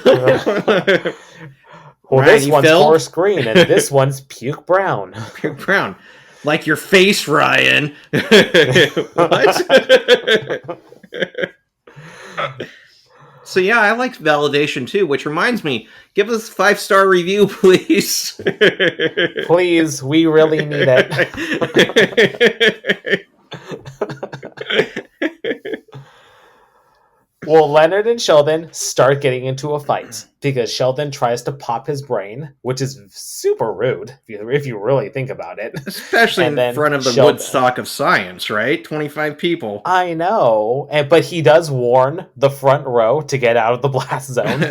Well, Ryan, this one's forest green, and this one's puke brown. Puke brown. Like your face, Ryan. What? So yeah, I like validation too, which reminds me, give us a 5-star review, please. Please, we really need it. Well, Leonard and Sheldon start getting into a fight because Sheldon tries to pop his brain, which is super rude if you really think about it. Especially in front of the Woodstock of science, right? 25 people. I know, but he does warn the front row to get out of the blast zone.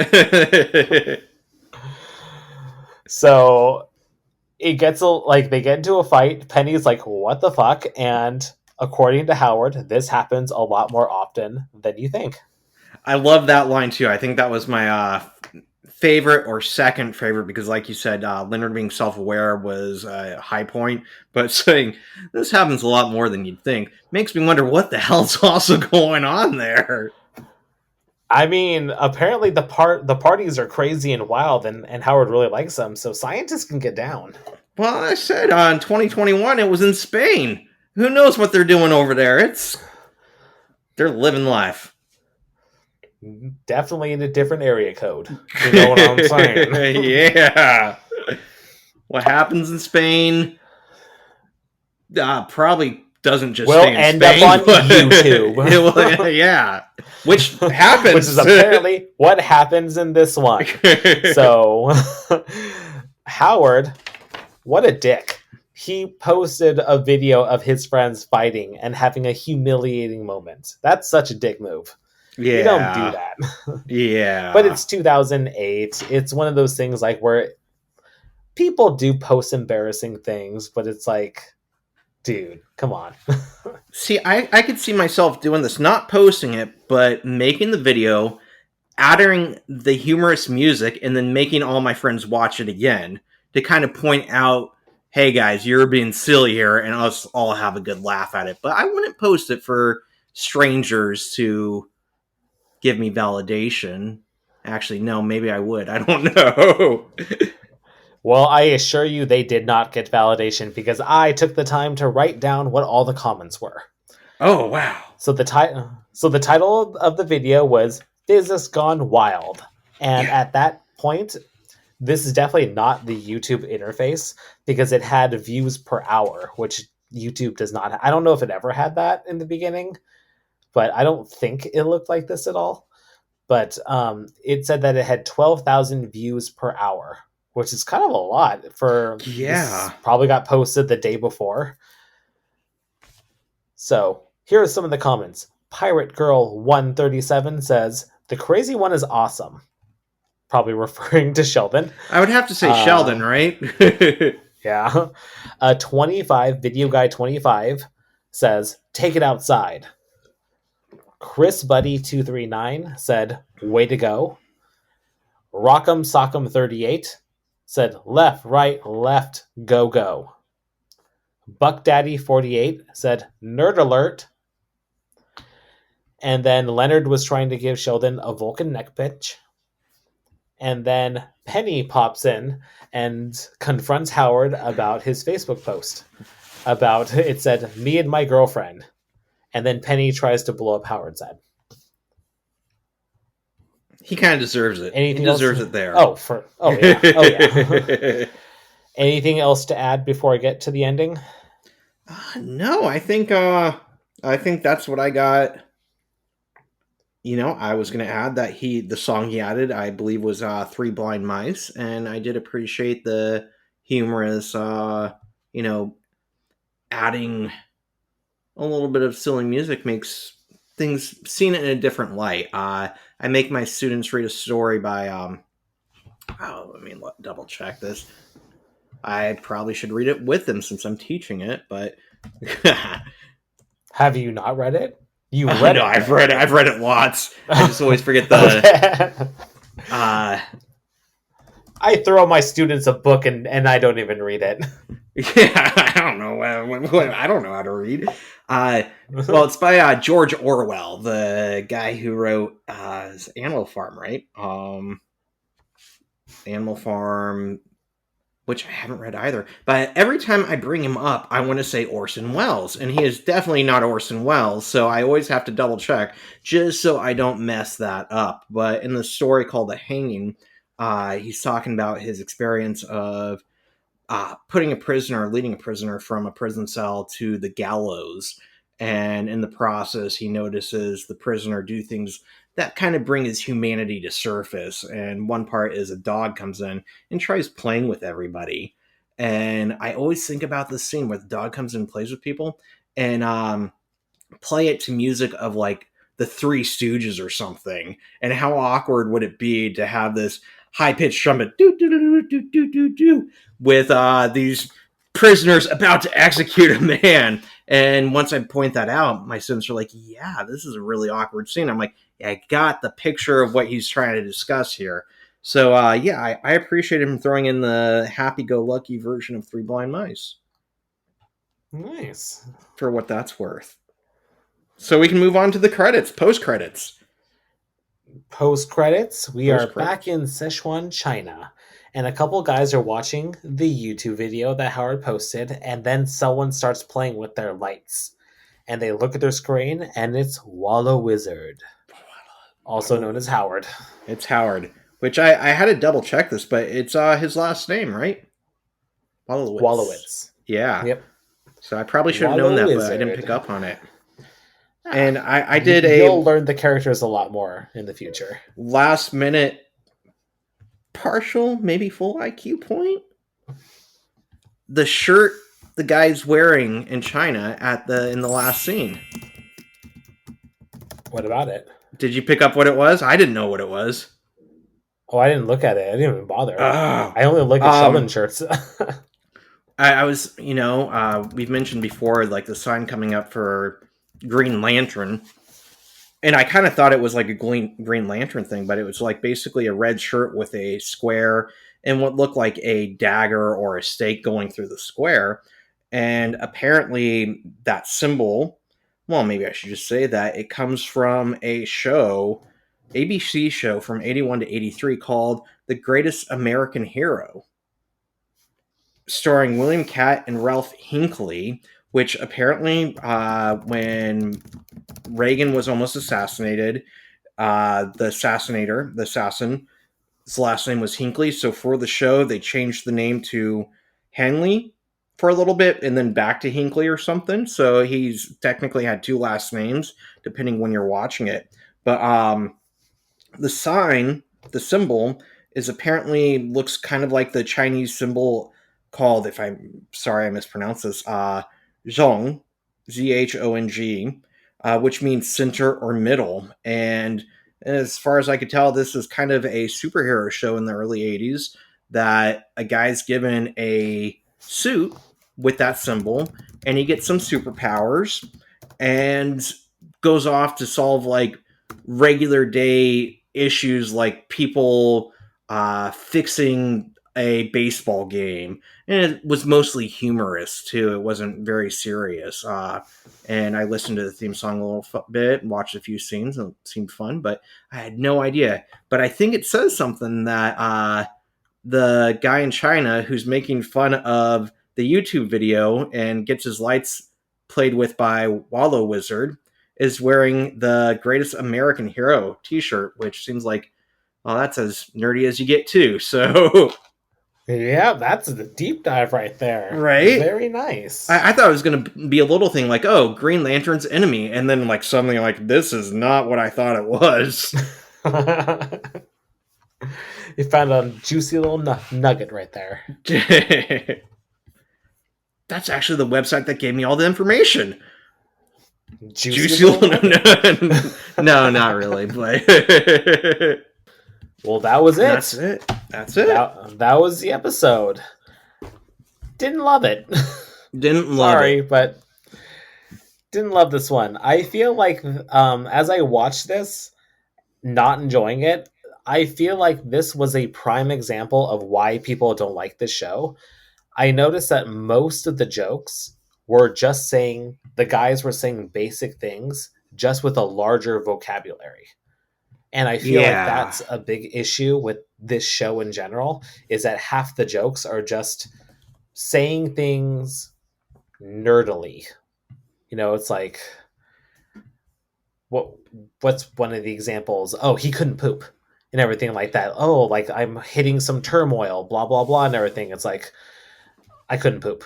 So it gets they get into a fight. Penny's like, "What the fuck?" And according to Howard, this happens a lot more often than you think. I love that line too. I think that was my favorite or second favorite because, like you said, Leonard being self-aware was a high point, but saying this happens a lot more than you'd think makes me wonder what the hell's also going on there. I mean, apparently the parties are crazy and wild, and Howard really likes them, so scientists can get down. Well, I said in 2021 it was in Spain. Who knows what they're doing over there? They're living life. Definitely in a different area code. You know what I'm saying? Yeah. What happens in Spain probably doesn't just stay in end Spain, up on YouTube. Yeah. Which happens. Which is apparently what happens in this one. So, Howard, what a dick. He posted a video of his friends fighting and having a humiliating moment. That's such a dick move. Yeah. You don't do that. Yeah. But it's 2008. It's one of those things like where people do post embarrassing things, but it's like, dude, come on. See, I could see myself doing this, not posting it, but making the video, adding the humorous music, and then making all my friends watch it again to kind of point out, hey guys, you're being silly here, and us all have a good laugh at it. But I wouldn't post it for strangers to give me validation. Actually, no, maybe I would. I don't know. Well, I assure you they did not get validation because I took the time to write down what all the comments were. Oh, wow. So the title of the video was Physics Gone Wild. And at that point, this is definitely not the YouTube interface because it had views per hour, which YouTube does not. I don't know if it ever had that in the beginning, but I don't think it looked like this at all. But it said that it had 12,000 views per hour, which is kind of a lot for... Yeah. Probably got posted the day before. So, here are some of the comments. Pirate Girl 137 says, "The crazy one is awesome." Probably referring to Sheldon. I would have to say Sheldon, right? Yeah. 25, Video Guy 25 says, "Take it outside." Chris Buddy 239 said, "Way to go." Rock'em Sock'em 38 said, "Left, right, left, go, go." Buck Daddy 48 said, "Nerd alert." And then Leonard was trying to give Sheldon a Vulcan neck pinch. And then Penny pops in and confronts Howard about his Facebook post. It said, "Me and my girlfriend." And then Penny tries to blow up Howard's head. He kind of deserves it. Anything he deserves it there. Oh yeah. Anything else to add before I get to the ending? No, I think that's what I got. I was going to add that the song he added, I believe, was Three Blind Mice, and I did appreciate the humorous, you know, adding a little bit of silly music makes things seen in a different light. I make my students read a story by, let me double check this. I probably should read it with them since I'm teaching it, but Have you not read it? You read no, it. I've read it. I've read it lots. I just always forget the. Okay. I throw my students a book and I don't even read it. Yeah, I don't know. I don't know how to read. Well, it's by George Orwell, the guy who wrote Animal Farm, right? Animal Farm, which I haven't read either. But every time I bring him up, I want to say Orson Welles, and he is definitely not Orson Welles, so I always have to double check just so I don't mess that up. But in the story called The Hanging, he's talking about his experience of leading a prisoner from a prison cell to the gallows. And in the process, he notices the prisoner do things that kind of bring his humanity to surface. And one part is a dog comes in and tries playing with everybody. And I always think about this scene where the dog comes in and plays with people, and play it to music of like the Three Stooges or something. And how awkward would it be to have this high pitched trumpet do do do do do do do with these prisoners about to execute a man. And once I point that out, my students are like, "Yeah, this is a really awkward scene." I'm like, "Yeah, I got the picture of what he's trying to discuss here." So yeah, I appreciate him throwing in the happy-go-lucky version of Three Blind Mice. Nice. For what that's worth. So we can move on to the credits, post credits. Post credits, we are back in Sichuan, China, and a couple guys are watching the YouTube video that Howard posted, and then someone starts playing with their lights. And they look at their screen, and it's Wallow Wizard, also known as Howard. It's Howard, which I had to double check this, but it's his last name, right? Wallowitz. Yeah. Yep. So I probably should have known that, but I didn't pick up on it. And I did You'll learn the characters a lot more in the future. Last minute partial, maybe full IQ point. The shirt the guy's wearing in China in the last scene. What about it? Did you pick up what it was? I didn't know what it was. Oh, I didn't look at it. I didn't even bother. I only look at Sheldon shirts. I was, we've mentioned before, like the sign coming up for Green Lantern, and I kind of thought it was like a Green Lantern thing, but it was like basically a red shirt with a square and what looked like a dagger or a stake going through the square. And apparently that symbol, well, maybe I should just say that it comes from a show, ABC show from 81 to 83 called The Greatest American Hero, starring William Catt and Ralph Hinckley, which apparently when Reagan was almost assassinated, the assassin, his last name was Hinckley. So for the show, they changed the name to Henley for a little bit and then back to Hinckley or something. So he's technically had two last names, depending when you're watching it. But the sign, the symbol, is apparently looks kind of like the Chinese symbol called, if I'm sorry I mispronounced this, Zhong, Zhong, which means center or middle. And as far as I could tell, this is kind of a superhero show in the early 80s that a guy's given a suit with that symbol and he gets some superpowers and goes off to solve like regular day issues like people fixing a baseball game. And it was mostly humorous too. It wasn't very serious. And I listened to the theme song a little bit and watched a few scenes and it seemed fun, but I had no idea. But I think it says something that the guy in China who's making fun of the YouTube video and gets his lights played with by Wallow Wizard is wearing the Greatest American Hero t-shirt, which seems like, well, that's as nerdy as you get too. So Yeah, that's the deep dive right there. Right? Very nice. I thought it was going to be a little thing like, oh, Green Lantern's enemy, and then like something like, this is not what I thought it was. You found a juicy little nugget right there. That's actually the website that gave me all the information. Juicy little No, not really. But well, that was it. That's it. That was the episode. Didn't love it. Didn't love Sorry, it. but didn't love this one. I feel like as I watched this, not enjoying it, I feel like this was a prime example of why people don't like this show. I noticed that most of the jokes were just saying, the guys were saying basic things just with a larger vocabulary. And I feel like that's a big issue with this show in general, is that half the jokes are just saying things nerdily. You know, it's like, what's one of the examples? Oh, he couldn't poop and everything like that. Oh, like I'm hitting some turmoil, blah, blah, blah, and everything. It's like, I couldn't poop.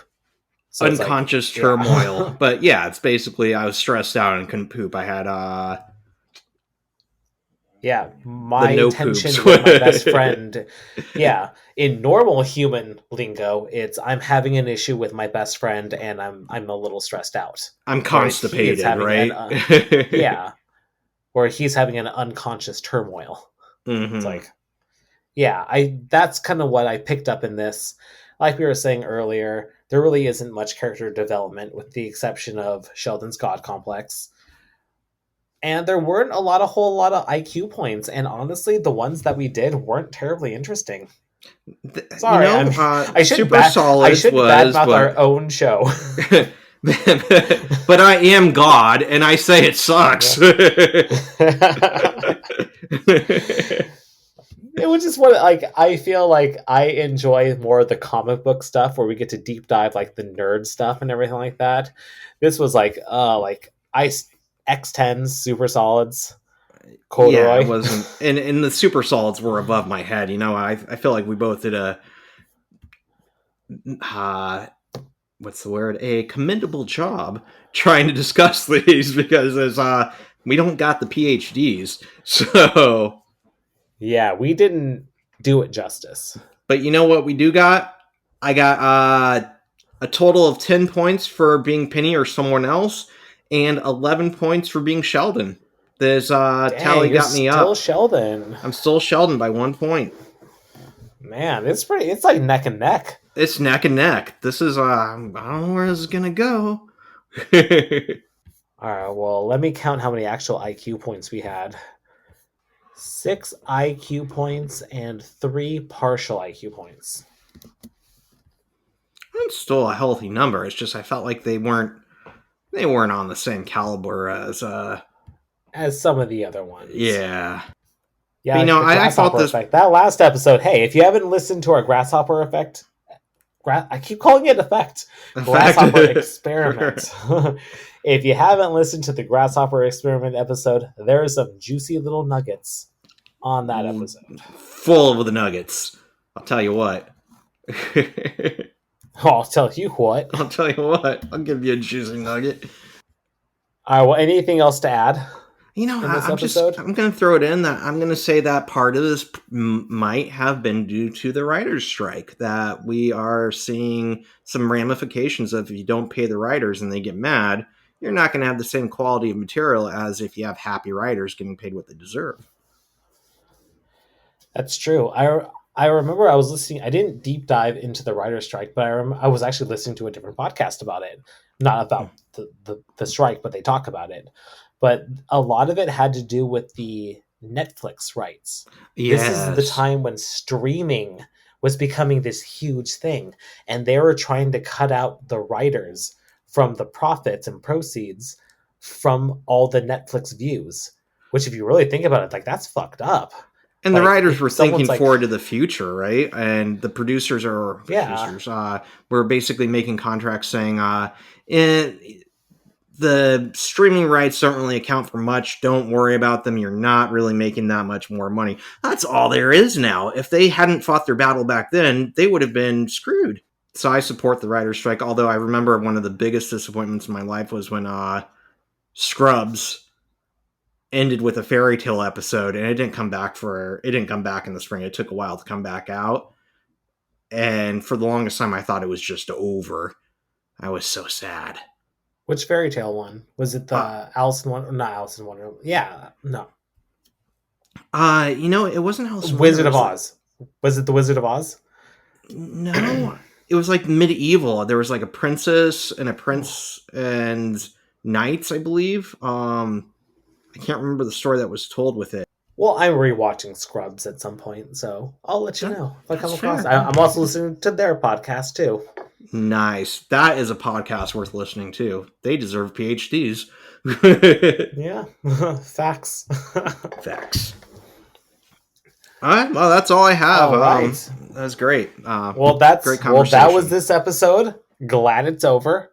So unconscious turmoil. Yeah. But yeah, it's basically I was stressed out and couldn't poop. I had my intention with my best friend. Yeah, in normal human lingo, it's I'm having an issue with my best friend and I'm a little stressed out. I'm constipated, right? Yeah, or he's having an unconscious turmoil. Mm-hmm. It's like, yeah, that's kind of what I picked up in this. Like we were saying earlier, there really isn't much character development with the exception of Sheldon's God Complex. And there weren't a whole lot of IQ points. And honestly, the ones that we did weren't terribly interesting. Sorry, I should badmouth our own show. But I am God, and I say it sucks. It was just what I feel like I enjoy more of the comic book stuff where we get to deep dive like the nerd stuff and everything like that. This was like X10s, super solids, corduroy. Yeah, it wasn't, and the super solids were above my head. You know, I feel like we both did a what's the word? A commendable job trying to discuss these because we don't got the PhDs, so. Yeah, we didn't do it justice. But you know what we do got? I got a total of 10 points for being Penny or someone else, and 11 points for being Sheldon. This tally got me up. Still Sheldon. I'm still Sheldon by 1 point. Man, it's like neck and neck. It's neck and neck. This is I don't know where this is gonna go. All right, well, let me count how many actual IQ points we had. 6 IQ points and 3 partial IQ points. That's still a healthy number. It's just I felt like they weren't on the same caliber as some of the other ones. Yeah. Yeah, you know, I thought this effect. That last episode. Hey, if you haven't listened to our grasshopper effect, I keep calling it effect. Grasshopper experiment. If you haven't listened to the grasshopper experiment episode, there are some juicy little nuggets on that episode. Full of the nuggets. I'll tell you what. I'll tell you what. I'll give you a juicy nugget. All right. Well, anything else to add? You know, I'm going to throw it in that I'm going to say that part of this might have been due to the writer's strike, that we are seeing some ramifications of if you don't pay the writers and they get mad, you're not going to have the same quality of material as if you have happy writers getting paid what they deserve. That's true. I remember I was listening. I didn't deep dive into the writer's strike, but I was actually listening to a different podcast about it. Not about the strike, but they talk about it. But a lot of it had to do with the Netflix rights. Yes. This is the time when streaming was becoming this huge thing. And they were trying to cut out the writers from the profits and proceeds from all the Netflix views. Which, if you really think about it, like, that's fucked up. And the writers were thinking forward to the future, right? And the producers were basically making contracts saying, the streaming rights don't really account for much. Don't worry about them. You're not really making that much more money. That's all there is now. If they hadn't fought their battle back then, they would have been screwed. So I support the writer's strike, although I remember one of the biggest disappointments in my life was when Scrubs ended with a fairy tale episode, and it didn't come back in the spring. It took a while to come back out. And for the longest time, I thought it was just over. I was so sad. Which fairy tale one? Was it the Alice in Wonderland? Not Alice in Wonderland. Yeah, no. It wasn't Alice in Wizard of Oz. Was it the Wizard of Oz? No. It was like medieval. There was like a princess and a prince and knights, I believe. I can't remember the story that was told with it. Well, I'm rewatching Scrubs at some point, so I'll let you know if I come across. I'm also listening to their podcast too. Nice. That is a podcast worth listening to. They deserve PhDs. Yeah. Facts. Facts. All right. Well, that's all I have. All right. That was great. Great conversation. That was this episode. Glad it's over.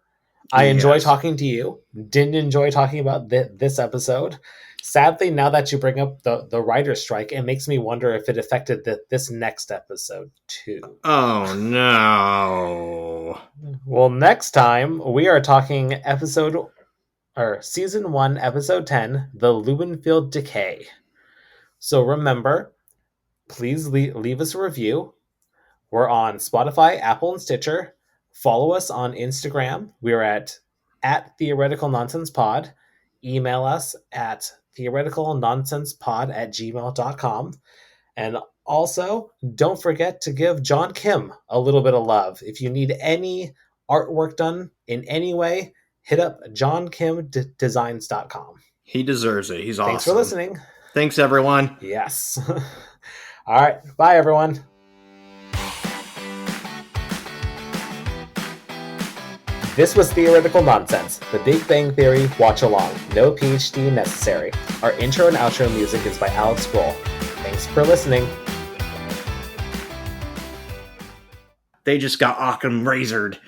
I enjoy talking to you. Didn't enjoy talking about this episode. Sadly, now that you bring up the writer's strike, it makes me wonder if it affected this next episode too. Oh, no. Well, next time, we are talking Season 1, Episode 10, The Lumenfield Decay. So remember, please leave us a review. We're on Spotify, Apple, and Stitcher. Follow us on Instagram. We're at Theoretical Nonsense Pod. Email us at theoreticalnonsensepod@gmail.com. And also, don't forget to give John Kim a little bit of love. If you need any artwork done in any way, hit up johnkimdesigns.com. He deserves it. He's awesome. Thanks for listening. Thanks, everyone. Yes. All right. Bye, everyone. This was Theoretical Nonsense, the Big Bang Theory watch along. No PhD necessary. Our intro and outro music is by Alex Grohl. Thanks for listening. They just got Occam razored.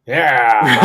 Yeah.